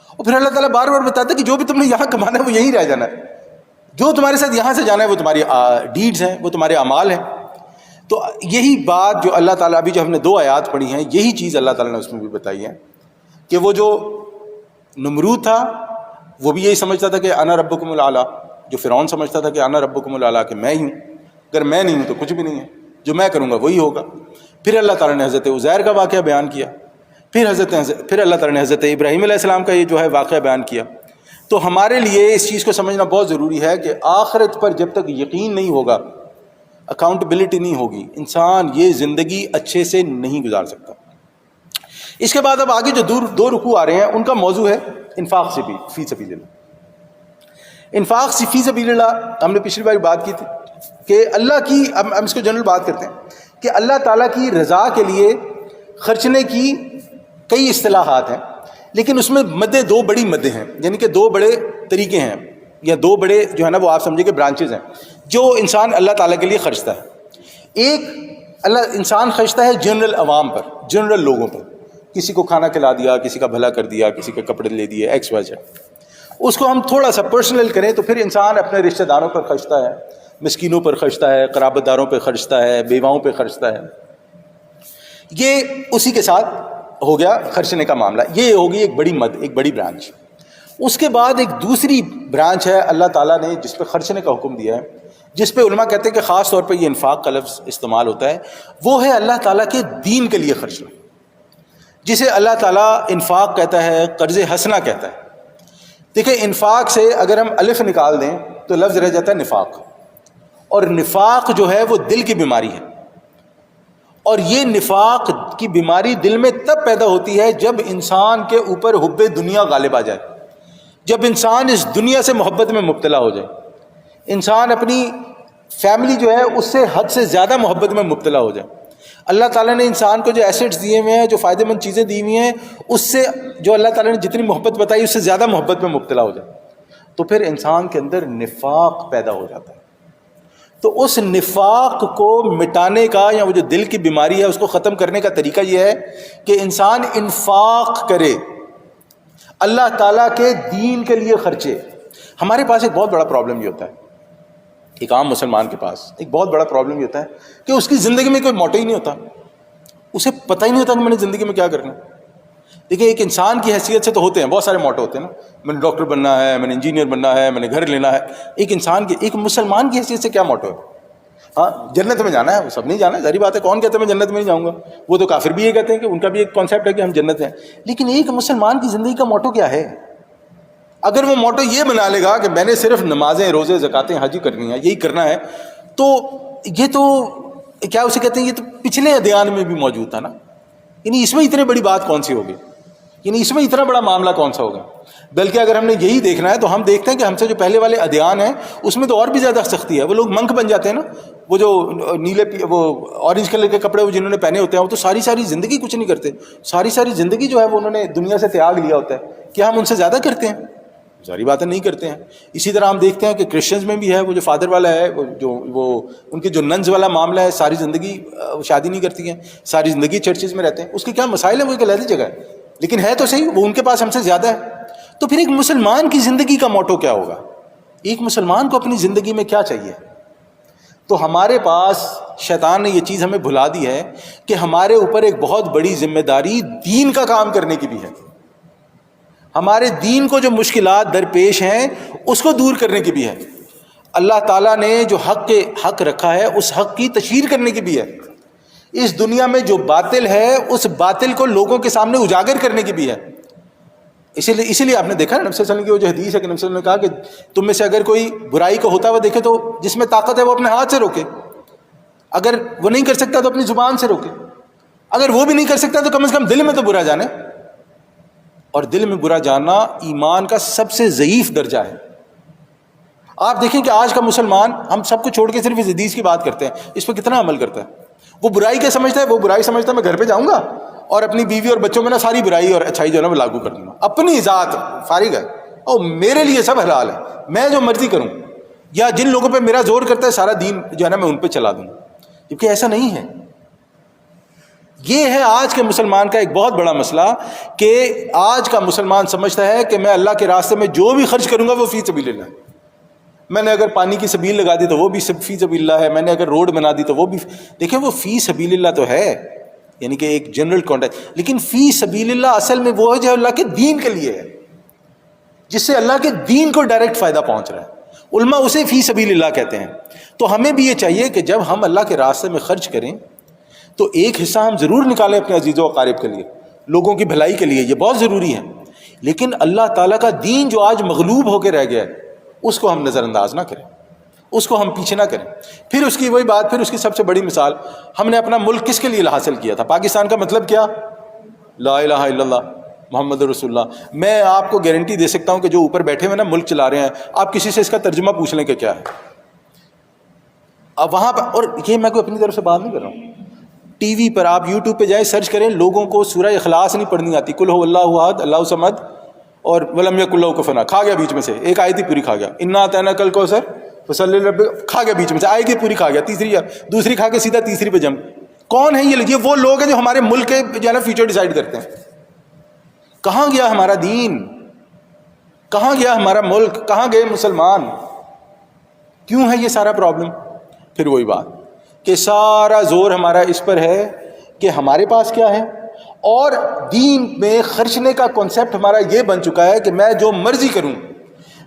اور پھر اللہ تعالیٰ بار بار بتاتا ہے کہ جو بھی تم نے یہاں کمانا ہے وہ یہیں رہ جانا ہے، جو تمہارے ساتھ یہاں سے جانا ہے وہ تمہاری ڈیڈز ہیں، وہ تمہارے اعمال ہیں۔ تو یہی بات جو اللہ تعالیٰ ابھی جو ہم نے 2 آیات پڑھی ہیں، یہی چیز اللہ تعالیٰ نے اس میں بھی بتائی ہے کہ وہ جو نمرود تھا وہ بھی یہی سمجھتا تھا کہ انا ربکم الاعلیٰ، جو فرعون سمجھتا تھا کہ انا ربکم الاعلیٰ، کہ میں ہی ہوں، اگر میں نہیں ہوں تو کچھ بھی نہیں ہے، جو میں کروں گا وہی ہوگا۔ پھر اللہ تعالیٰ نے حضرت عزیر کا واقعہ بیان کیا، پھر اللہ تعالیٰ نے حضرت ابراہیم علیہ السلام کا یہ جو ہے واقعہ بیان کیا۔ تو ہمارے لیے اس چیز کو سمجھنا بہت ضروری ہے کہ آخرت پر جب تک یقین نہیں ہوگا، اکاؤنٹیبلٹی نہیں ہوگی، انسان یہ زندگی اچھے سے نہیں گزار سکتا۔ اس کے بعد اب آگے جو 2 رکوع آ رہے ہیں ان کا موضوع ہے انفاق سے بھی فی سبیل اللہ۔ انفاق سے فی سبیل اللہ ہم نے پچھلی بار بات کی تھی کہ اللہ کی، ہم اس کو جنرل بات کرتے ہیں کہ اللہ تعالیٰ کی رضا کے لیے خرچنے کی کئی اصطلاحات ہیں، لیکن اس میں مدیں 2 بڑی مدیں ہیں، یعنی کہ 2 بڑے طریقے ہیں یا 2 بڑے جو ہے نا وہ آپ سمجھے کہ برانچز ہیں جو انسان اللہ تعالیٰ کے لیے خرچتا ہے۔ ایک انسان خرچتا ہے جنرل عوام پر، جنرل لوگوں پر، کسی کو کھانا کھلا دیا، کسی کا بھلا کر دیا، کسی کے کپڑے لے دیے، ایکس وائی زیڈ۔ اس کو ہم تھوڑا سا پرسنل کریں تو پھر انسان اپنے رشتہ داروں پر خرچتا ہے، مسکینوں پر خرچتا ہے، قرابت داروں پہ خرچتا ہے، بیواؤں پہ خرچتا ہے۔ یہ اسی کے ساتھ ہو گیا خرچنے کا معاملہ، یہ ہوگی ایک بڑی مد، ایک بڑی برانچ۔ اس کے بعد ایک دوسری برانچ ہے اللہ تعالیٰ نے جس پہ خرچنے کا حکم دیا ہے، جس پہ علماء کہتے ہیں کہ خاص طور پہ یہ انفاق کا لفظ استعمال ہوتا ہے، وہ ہے اللہ تعالیٰ کے دین کے لیے خرچنا، جسے اللہ تعالیٰ انفاق کہتا ہے، قرض حسنہ کہتا ہے۔ دیکھیں انفاق سے اگر ہم الف نکال دیں تو لفظ رہ جاتا ہے نفاق، اور نفاق جو ہے وہ دل کی بیماری ہے، اور یہ نفاق کی بیماری دل میں تب پیدا ہوتی ہے جب انسان کے اوپر حب دنیا غالب آ جائے، جب انسان اس دنیا سے محبت میں مبتلا ہو جائے، انسان اپنی فیملی جو ہے اس سے حد سے زیادہ محبت میں مبتلا ہو جائے۔ اللہ تعالیٰ نے انسان کو جو ایسیٹس دیے ہوئے ہیں، جو فائدہ مند چیزیں دی ہوئی ہیں، اس سے جو اللہ تعالیٰ نے جتنی محبت بتائی اس سے زیادہ محبت میں مبتلا ہو جائے، تو پھر انسان کے اندر نفاق پیدا ہو جاتا ہے۔ تو اس نفاق کو مٹانے کا یا وہ جو دل کی بیماری ہے اس کو ختم کرنے کا طریقہ یہ ہے کہ انسان انفاق کرے، اللہ تعالیٰ کے دین کے لیے خرچے۔ ہمارے پاس ایک بہت بڑا پرابلم یہ ہوتا ہے، ایک عام مسلمان کے پاس ایک بہت بڑا پرابلم یہ ہوتا ہے کہ اس کی زندگی میں کوئی موٹو ہی نہیں ہوتا، اسے پتہ ہی نہیں ہوتا کہ میں نے زندگی میں کیا کرنا ہے۔ دیکھیں ایک انسان کی حیثیت سے تو ہوتے ہیں بہت سارے موٹو ہوتے ہیں نا، میں نے ڈاکٹر بننا ہے، میں نے انجینئر بننا ہے، میں نے گھر لینا ہے۔ ایک انسان کی، ایک مسلمان کی حیثیت سے کیا موٹو ہے؟ ہاں جنت میں جانا ہے، وہ سب نہیں جانا ہے، ظاہری بات ہے، کون کہتا ہے میں جنت میں نہیں جاؤں گا؟ وہ تو کافر بھی یہ کہتے ہیں کہ ان کا بھی ایک کانسیپٹ ہے کہ ہم جنت ہیں، لیکن ایک مسلمان کی زندگی کا موٹو کیا ہے؟ اگر وہ موٹو یہ بنا لے گا کہ میں نے صرف نمازیں، روزے، زکاتیں، حج کرنی ہے، یہی کرنا ہے، تو یہ تو کیا اسے کہتے ہیں، یہ تو پچھلے ادیان میں بھی موجود تھا نا، یعنی اس میں اتنی بڑی بات کون سی ہوگی، یعنی اس میں اتنا بڑا معاملہ کون سا ہوگا؟ بلکہ اگر ہم نے یہی دیکھنا ہے تو ہم دیکھتے ہیں کہ ہم سے جو پہلے والے ادیان ہیں اس میں تو اور بھی زیادہ سختی ہے۔ وہ لوگ منک بن جاتے ہیں نا، وہ جو نیلے وہ اورنج کلر کے کپڑے وہ جنہوں نے پہنے ہوتے ہیں، وہ تو ساری زندگی کچھ نہیں کرتے، ساری زندگی جو ہے وہ انہوں نے دنیا سے تیاگ لیا ہوتا ہے۔ کیا ہم ان سے زیادہ کرتے ہیں؟ ظاہری بات ہے نہیں کرتے ہیں۔ اسی طرح ہم دیکھتے ہیں کہ کرسچنز میں بھی ہے، وہ جو فادر والا ہے، وہ ان کے جو ننز والا معاملہ ہے، ساری زندگی شادی نہیں کرتی ہیں، ساری زندگی چرچز میں رہتے ہیں۔ اس کے کیا مسائل ہیں؟ وہ ایک علیحدہ جگہ ہے، لیکن ہے تو صحیح، وہ ان کے پاس ہم سے زیادہ ہے۔ تو پھر ایک مسلمان کی زندگی کا موٹو کیا ہوگا؟ ایک مسلمان کو اپنی زندگی میں کیا چاہیے؟ تو ہمارے پاس شیطان نے یہ چیز ہمیں بھلا دی ہے کہ ہمارے اوپر ایک بہت بڑی ذمہ داری دین کا کام کرنے کی بھی ہے، ہمارے دین کو جو مشکلات درپیش ہیں اس کو دور کرنے کی بھی ہے، اللہ تعالیٰ نے جو حق رکھا ہے اس حق کی تشہیر کرنے کی بھی ہے، اس دنیا میں جو باطل ہے اس باطل کو لوگوں کے سامنے اجاگر کرنے کی بھی ہے۔ اسی لیے آپ نے دیکھا نا نبی صلی اللہ علیہ وسلم کی وہ جو حدیث ہے کہ نبی صلی اللہ علیہ وسلم نے کہا کہ تم میں سے اگر کوئی برائی کو ہوتا ہوا دیکھے تو جس میں طاقت ہے وہ اپنے ہاتھ سے روکے، اگر وہ نہیں کر سکتا تو اپنی زبان سے روکے، اگر وہ بھی نہیں کر سکتا تو کم از کم دل میں تو برا جانے، اور دل میں برا جاننا ایمان کا سب سے ضعیف درجہ ہے۔ آپ دیکھیں کہ آج کا مسلمان ہم سب کو چھوڑ کے صرف اس حدیث کی بات کرتے ہیں، اس پہ کتنا عمل کرتا ہے؟ وہ برائی کیا سمجھتا ہے؟ وہ برائی سمجھتا ہے میں گھر پہ جاؤں گا اور اپنی بیوی اور بچوں میں نا ساری برائی اور اچھائی جو ہے نا وہ لاگو کر دوں گا، اپنی ذات فارغ ہے اور میرے لیے سب حلال ہے، میں جو مرضی کروں، یا جن لوگوں پہ میرا زور کرتا ہے سارا دین جو ہے نا میں ان پہ چلا دوں، جبکہ ایسا نہیں ہے۔ یہ ہے آج کے مسلمان کا ایک بہت بڑا مسئلہ کہ آج کا مسلمان سمجھتا ہے کہ میں اللہ کے راستے میں جو بھی خرچ کروں گا وہ فی سبیل اللہ ہے۔ میں نے اگر پانی کی سبیل لگا دی تو وہ بھی فی سبیل اللہ ہے، میں نے اگر روڈ بنا دی تو وہ بھی، دیکھیں وہ فی سبیل اللہ تو ہے، یعنی کہ ایک جنرل کانٹیکٹ، لیکن فی سبیل اللہ اصل میں وہ ہے جو اللہ کے دین کے لیے ہے، جس سے اللہ کے دین کو ڈائریکٹ فائدہ پہنچ رہا ہے، علماء اسے فی سبیل اللہ کہتے ہیں۔ تو ہمیں بھی یہ چاہیے کہ جب ہم اللہ کے راستے میں خرچ کریں تو ایک حصہ ہم ضرور نکالیں اپنے عزیز و اقارب کے لیے، لوگوں کی بھلائی کے لیے، یہ بہت ضروری ہے، لیکن اللہ تعالیٰ کا دین جو آج مغلوب ہو کے رہ گیا ہے اس کو ہم نظر انداز نہ کریں، اس کو ہم پیچھے نہ کریں۔ پھر اس کی وہی بات، پھر اس کی سب سے بڑی مثال، ہم نے اپنا ملک کس کے لیے حاصل کیا تھا؟ پاکستان کا مطلب کیا؟ لا الہ الا اللہ محمد رسول اللہ۔ میں آپ کو گارنٹی دے سکتا ہوں کہ جو اوپر بیٹھے ہوئے نا ملک چلا رہے ہیں، آپ کسی سے اس کا ترجمہ پوچھ لیں کہ کیا ہے، اب وہاں پر، اور یہ میں کوئی اپنی طرف سے بات نہیں کر رہا ہوں، ٹی وی پر آپ یوٹیوب پہ جائیں سرچ کریں، لوگوں کو سورہ اخلاص نہیں پڑھنی آتی، قل هو اللہ احد اللہ صمد اور ولم یکن لہ کفوا احد، کھا گیا بیچ میں سے، ایک آیت ہی پوری کھا گیا، انا اعطیناک الکوثر فصلی لربک، کھا گیا بیچ میں سے، آیت ہی پوری کھا گیا، تیسری دوسری کھا کے سیدھا تیسری پہ جم۔ کون ہے یہ وہ لوگ ہیں جو ہمارے ملک کے جو ہے نا فیوچر ڈیسائیڈ کرتے ہیں۔ کہاں گیا ہمارا دین؟ کہاں گیا ہمارا ملک؟ کہاں گئے مسلمان؟ کیوں ہے یہ سارا پرابلم؟ پھر وہی بات کہ سارا زور ہمارا اس پر ہے کہ ہمارے پاس کیا ہے، اور دین میں خرچنے کا کانسیپٹ ہمارا یہ بن چکا ہے کہ میں جو مرضی کروں،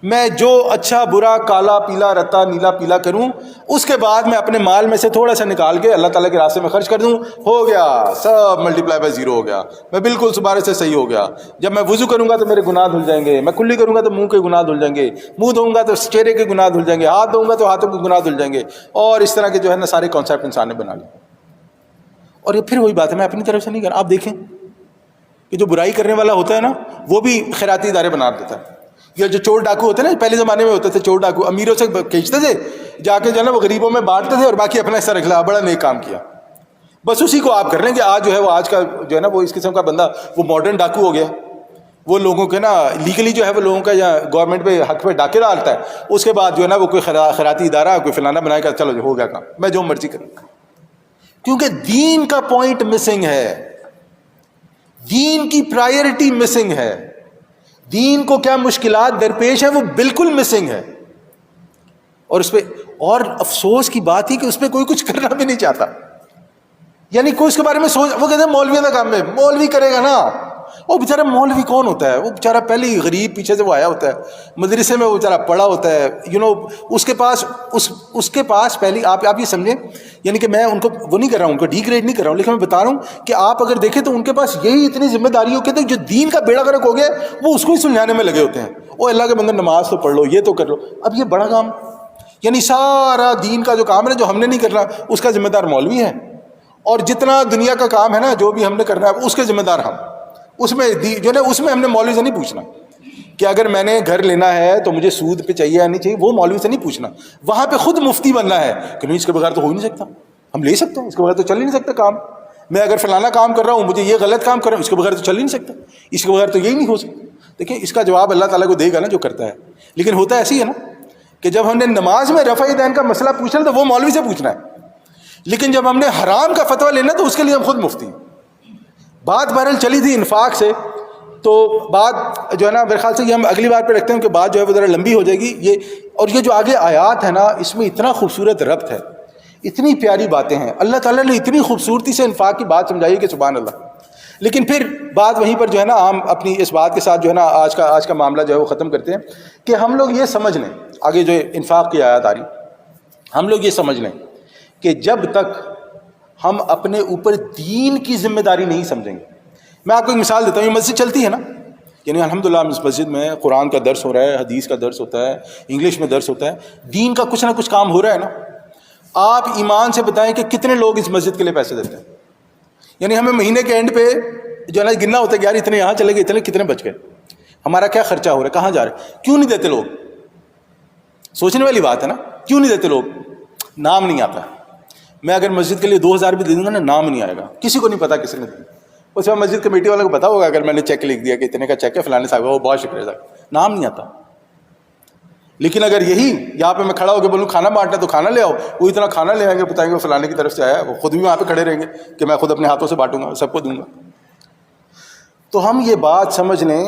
میں جو اچھا برا کالا پیلا رتا نیلا پیلا کروں، اس کے بعد میں اپنے مال میں سے تھوڑا سا نکال کے اللہ تعالیٰ کے راستے میں خرچ کر دوں، ہو گیا سب ملٹیپلائی بائی زیرو ہو گیا، میں بالکل دوبارہ سے صحیح ہو گیا۔ جب میں وضو کروں گا تو میرے گناہ دھل جائیں گے، میں کلی کروں گا تو منہ کے گناہ دھل جائیں گے، منہ دھوؤں گا تو چہرے کے گناہ دھل جائیں گے، ہاتھ دھوؤں گا تو ہاتھوں کے گناہ دھل جائیں گے، اور اس طرح کے جو ہے نا سارے کانسیپٹ انسان نے بنا لیے۔ اور یہ پھر وہی بات ہے، میں اپنی طرف سے نہیں کر رہا، آپ دیکھیں کہ جو برائی کرنے والا ہوتا ہے نا وہ بھی خیراتی ادارے بنا دیتا ہے، یا جو چور ڈاکو ہوتے ہیں نا، پہلے زمانے میں ہوتے تھے چور ڈاکو، امیروں سے کھینچتے تھے جا کے جو ہے نا وہ غریبوں میں بانٹتے تھے اور باقی اپنا حصہ رکھ لیا، بڑا نیک کام کیا۔ بس اسی کو آپ کر لیں کہ آج جو ہے وہ آج کا جو ہے نا وہ اس قسم کا بندہ وہ ماڈرن ڈاکو ہو گیا، وہ لوگوں کے نا لیگلی جو ہے وہ لوگوں کا یا گورنمنٹ پہ حق پہ ڈاکے ڈالتا ہے، اس کے بعد جو ہے نا وہ کوئی خیراتی ادارہ کوئی فلانا بنائے گا، چلو ہو گیا کام، میں جو مرضی کروں، کیونکہ دین کا پوائنٹ مسنگ ہے، دین کی پرائیورٹی مسنگ ہے، دین کو کیا مشکلات درپیش ہے وہ بالکل مسنگ ہے، اور اس پہ اور افسوس کی بات ہی کہ اس پہ کوئی کچھ کرنا بھی نہیں چاہتا، یعنی کوئی اس کے بارے میں سوچ، وہ کہتے ہیں مولویوں کا کام ہے، مولوی کرے گا نا، وہ بیچارہ مولوی کون ہوتا ہے؟ وہ بیچارہ پہلے ہی غریب پیچھے سے وہ آیا ہوتا ہے، مدرسے میں وہ بیچارہ پڑھا ہوتا ہے، اس کے پاس پہلی آپ یہ سمجھیں، یعنی کہ میں ان کو وہ نہیں کر رہا ہوں، ان کو ڈی گریڈ نہیں کر رہا ہوں، لیکن میں بتا رہا ہوں کہ آپ اگر دیکھیں تو ان کے پاس یہی اتنی ذمہ داری ہوتی ہے، جو دین کا بیڑا غرق ہو گیا وہ اس کو ہی سلجھانے میں لگے ہوتے ہیں، او اللہ کے بندے نماز تو پڑھ لو، یہ تو کر لو۔ اب یہ بڑا کام، یعنی سارا دین کا جو کام ہے جو ہم نے نہیں کرنا اس کا ذمہ دار مولوی ہے، اور جتنا دنیا کا کام ہے نا جو بھی ہم نے کرنا ہے اس کے ذمہ دار ہم، اس میں جو ہے اس میں ہم نے مولوی سے نہیں پوچھنا کہ اگر میں نے گھر لینا ہے تو مجھے سود پہ چاہیے یا نہیں چاہیے، وہ مولوی سے نہیں پوچھنا، وہاں پہ خود مفتی بننا ہے کہ نہیں اس کے بغیر تو ہو ہی نہیں سکتا، ہم لے سکتے ہیں، اس کے بغیر تو چل ہی نہیں سکتا کام، میں اگر فلانا کام کر رہا ہوں مجھے یہ غلط کام کر رہا ہوں، اس کے بغیر تو چل ہی نہیں سکتا، اس کے بغیر تو یہی نہیں ہو سکتا۔ دیکھیں اس کا جواب اللہ تعالیٰ کو دے گا نا جو کرتا ہے، لیکن ہوتا ایسی ہے نا کہ جب ہم نے نماز میں رفع دین کا مسئلہ پوچھنا تو وہ مولوی سے پوچھنا ہے، لیکن جب ہم نے حرام کا فتویٰ لینا تو اس کے لیے ہم خود مفتی ہیں۔ بات بہرحال چلی تھی انفاق سے، تو بات جو ہے نا میرے خیال سے یہ ہم اگلی بار پہ رکھتے ہیں کہ بات جو ہے وہ ذرا لمبی ہو جائے گی، اور یہ جو آگے آیات ہے نا اس میں اتنا خوبصورت ربط ہے، اتنی پیاری باتیں ہیں، اللہ تعالیٰ نے اتنی خوبصورتی سے انفاق کی بات سمجھائی کہ سبحان اللہ۔ لیکن پھر بات وہیں پر جو ہے نا ہم اپنی اس بات کے ساتھ جو ہے نا آج کا معاملہ جو ہے وہ ختم کرتے ہیں کہ ہم لوگ یہ سمجھ لیں، آگے جو انفاق کی آیات آ رہی، ہم لوگ یہ سمجھ لیں کہ جب تک ہم اپنے اوپر دین کی ذمہ داری نہیں سمجھیں گے، میں آپ کو ایک مثال دیتا ہوں، یہ مسجد چلتی ہے نا، یعنی الحمدللہ اس مسجد میں قرآن کا درس ہو رہا ہے، حدیث کا درس ہوتا ہے، انگلش میں درس ہوتا ہے، دین کا کچھ نہ کچھ کام ہو رہا ہے نا۔ آپ ایمان سے بتائیں کہ کتنے لوگ اس مسجد کے لیے پیسے دیتے ہیں؟ یعنی ہمیں مہینے کے اینڈ پہ جو ہے نا گننا ہوتا ہے کہ یار اتنے یہاں چلے گئے، اتنے کتنے بچ گئے، ہمارا کیا خرچہ ہو رہا ہے، کہاں جا رہا ہے، کیوں نہیں دیتے لوگ؟ سوچنے والی بات ہے نا, کیوں نہیں دیتے لوگ؟ نام نہیں آتا. میں اگر مسجد کے لیے 2000 بھی دے دوں گا نا, نام نہیں آئے گا, کسی کو نہیں پتا کس نے دی. اس میں مسجد کمیٹی والے کو پتا ہوگا اگر میں نے چیک لکھ دیا کہ اتنے کا چیک ہے فلانے صاحب, وہ بہت شکریہ صاحب, نام نہیں آتا. لیکن اگر یہی یہاں پہ میں کھڑا ہو کے بولوں کھانا بانٹنا تو کھانا لے آؤ, وہ اتنا کھانا لے آئیں گے, بتائیں گے فلانے کی طرف سے آیا ہے, وہ خود بھی وہاں پہ کھڑے رہیں گے کہ میں خود اپنے ہاتھوں سے بانٹوں گا, سب کو دوں گا. تو ہم یہ بات سمجھ لیں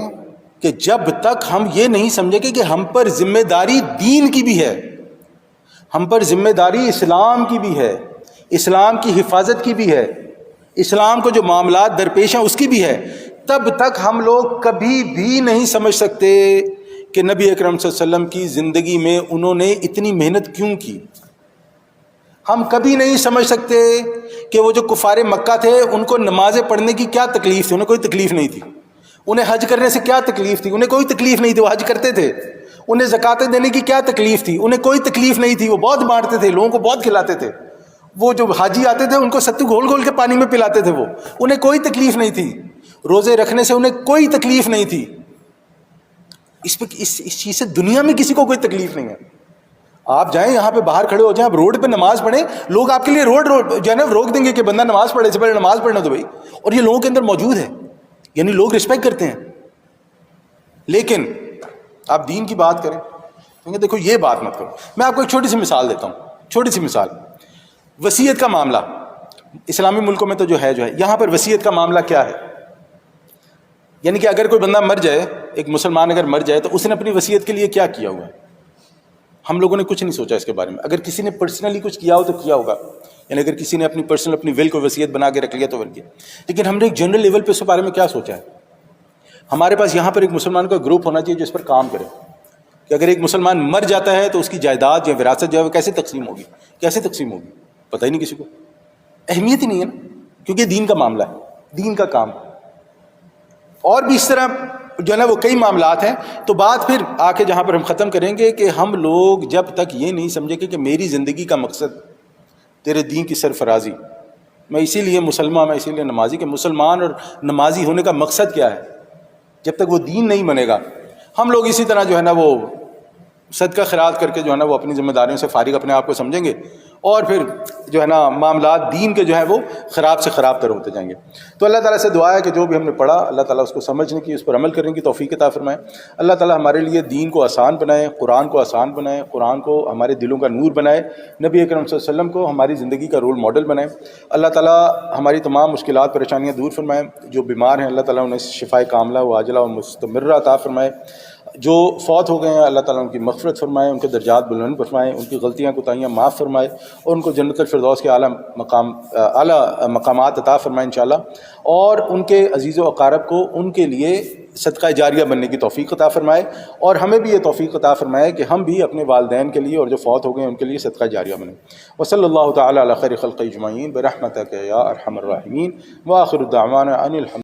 کہ جب تک ہم یہ نہیں سمجھیں گے کہ ہم پر ذمہ داری دین کی بھی ہے, ہم پر ذمہ داری اسلام کی بھی ہے, اسلام کی حفاظت کی بھی ہے, اسلام کو جو معاملات درپیش ہیں اس کی بھی ہے, تب تک ہم لوگ کبھی بھی نہیں سمجھ سکتے کہ نبی اکرم صلی اللہ علیہ وسلم کی زندگی میں انہوں نے اتنی محنت کیوں کی. ہم کبھی نہیں سمجھ سکتے کہ وہ جو کفار مکہ تھے ان کو نمازیں پڑھنے کی کیا تکلیف تھی, انہیں کوئی تکلیف نہیں تھی. انہیں حج کرنے سے کیا تکلیف تھی, انہیں کوئی تکلیف نہیں تھی, وہ حج کرتے تھے. انہیں زکاتیں دینے کی کیا تکلیف تھی, انہیں کوئی تکلیف نہیں تھی, وہ بہت بانٹتے تھے, لوگوں کو بہت کھلاتے تھے. وہ جو حاجی آتے تھے ان کو ستو گھول گھول کے پانی میں پلاتے تھے, وہ انہیں کوئی تکلیف نہیں تھی. روزے رکھنے سے انہیں کوئی تکلیف نہیں تھی. اس چیز سے دنیا میں کسی کو کوئی تکلیف نہیں ہے. آپ جائیں یہاں پہ باہر کھڑے ہو جائیں, آپ روڈ پہ نماز پڑھیں, لوگ آپ کے لیے روڈ جو ہے نا روک دیں گے کہ بندہ نماز پڑھے سے پہلے نماز پڑھنا تو بھائی, اور یہ لوگوں کے اندر موجود ہے, یعنی لوگ رسپیکٹ کرتے ہیں. لیکن آپ دین کی بات کریں تو دیکھو یہ بات مت کرو. میں آپ کو ایک چھوٹی سی مثال دیتا ہوں, چھوٹی سی مثال. وصیت کا معاملہ اسلامی ملکوں میں تو جو ہے یہاں پر وصیت کا معاملہ کیا ہے, یعنی کہ اگر کوئی بندہ مر جائے, ایک مسلمان اگر مر جائے تو اس نے اپنی وصیت کے لیے کیا کیا ہوا ہے؟ ہم لوگوں نے کچھ نہیں سوچا اس کے بارے میں. اگر کسی نے پرسنلی کچھ کیا ہو تو کیا ہوگا, یعنی اگر کسی نے اپنی ول کو وصیت بنا کے رکھ لیا تو بن گیا. لیکن ہم نے ایک جنرل لیول پہ اس کے بارے میں کیا سوچا ہے؟ ہمارے پاس یہاں پر ایک مسلمان کا گروپ ہونا چاہیے جو اس پر کام کرے کہ اگر ایک مسلمان مر جاتا ہے تو اس کی جائیداد یا وراثت جو ہے وہ کیسے تقسیم ہوگی, کیسے تقسیم ہوگی, پتہ ہی نہیں کسی کو, اہمیت ہی نہیں ہے نا, کیونکہ دین کا معاملہ ہے, دین کا کام. اور بھی اس طرح جو ہے نا وہ کئی معاملات ہیں. تو بات پھر آ کے جہاں پر ہم ختم کریں گے کہ ہم لوگ جب تک یہ نہیں سمجھیں گے کہ میری زندگی کا مقصد تیرے دین کی سرفرازی, میں اسی لیے مسلمان, میں اسی لیے نمازی, کہ مسلمان اور نمازی ہونے کا مقصد کیا ہے, جب تک وہ دین نہیں بنے گا ہم لوگ اسی طرح جو ہے نا وہ صدقہ خیرات کر کے جو ہے نا وہ اپنی ذمہ داریوں سے فارغ اپنے آپ کو سمجھیں گے, اور پھر جو ہے نا معاملات دین کے جو ہے وہ خراب سے خراب تر ہوتے جائیں گے. تو اللہ تعالیٰ سے دعا ہے کہ جو بھی ہم نے پڑھا اللہ تعالیٰ اس کو سمجھنے کی, اس پر عمل کرنے کی توفیق عطا فرمائے. اللہ تعالیٰ ہمارے لیے دین کو آسان بنائے, قرآن کو آسان بنائے, قرآن کو ہمارے دلوں کا نور بنائے, نبی اکرم صلی اللہ علیہ وسلم کو ہماری زندگی کا رول ماڈل بنائے. اللہ تعالیٰ ہماری تمام مشکلات پریشانیاں دور فرمائے. جو بیمار ہیں اللہ تعالیٰ انہیں شفائے کاملہ و عاجلہ و مستمرہ عطا فرمائے. جو فوت ہو گئے ہیں اللہ تعالیٰ ان کی مغفرت فرمائے, ان کے درجات بلند فرمائے, ان کی غلطیاں کوتاہیاں معاف فرمائے, اور ان کو جنت الفردوس کے اعلیٰ مقامات عطا فرمائے انشاءاللہ. اور ان کے عزیز و اقارب کو ان کے لیے صدقہ جاریہ بننے کی توفیق عطا فرمائے, اور ہمیں بھی یہ توفیق عطا فرمائے کہ ہم بھی اپنے والدین کے لیے اور جو فوت ہو گئے ہیں ان کے لیے صدقہ جاریہ بنیں. وصلی اللہ تعالیٰ علی خیر خلق اجمعین برحمتک یا ارحم الراحمین, وآخر دعوانا ان الحمد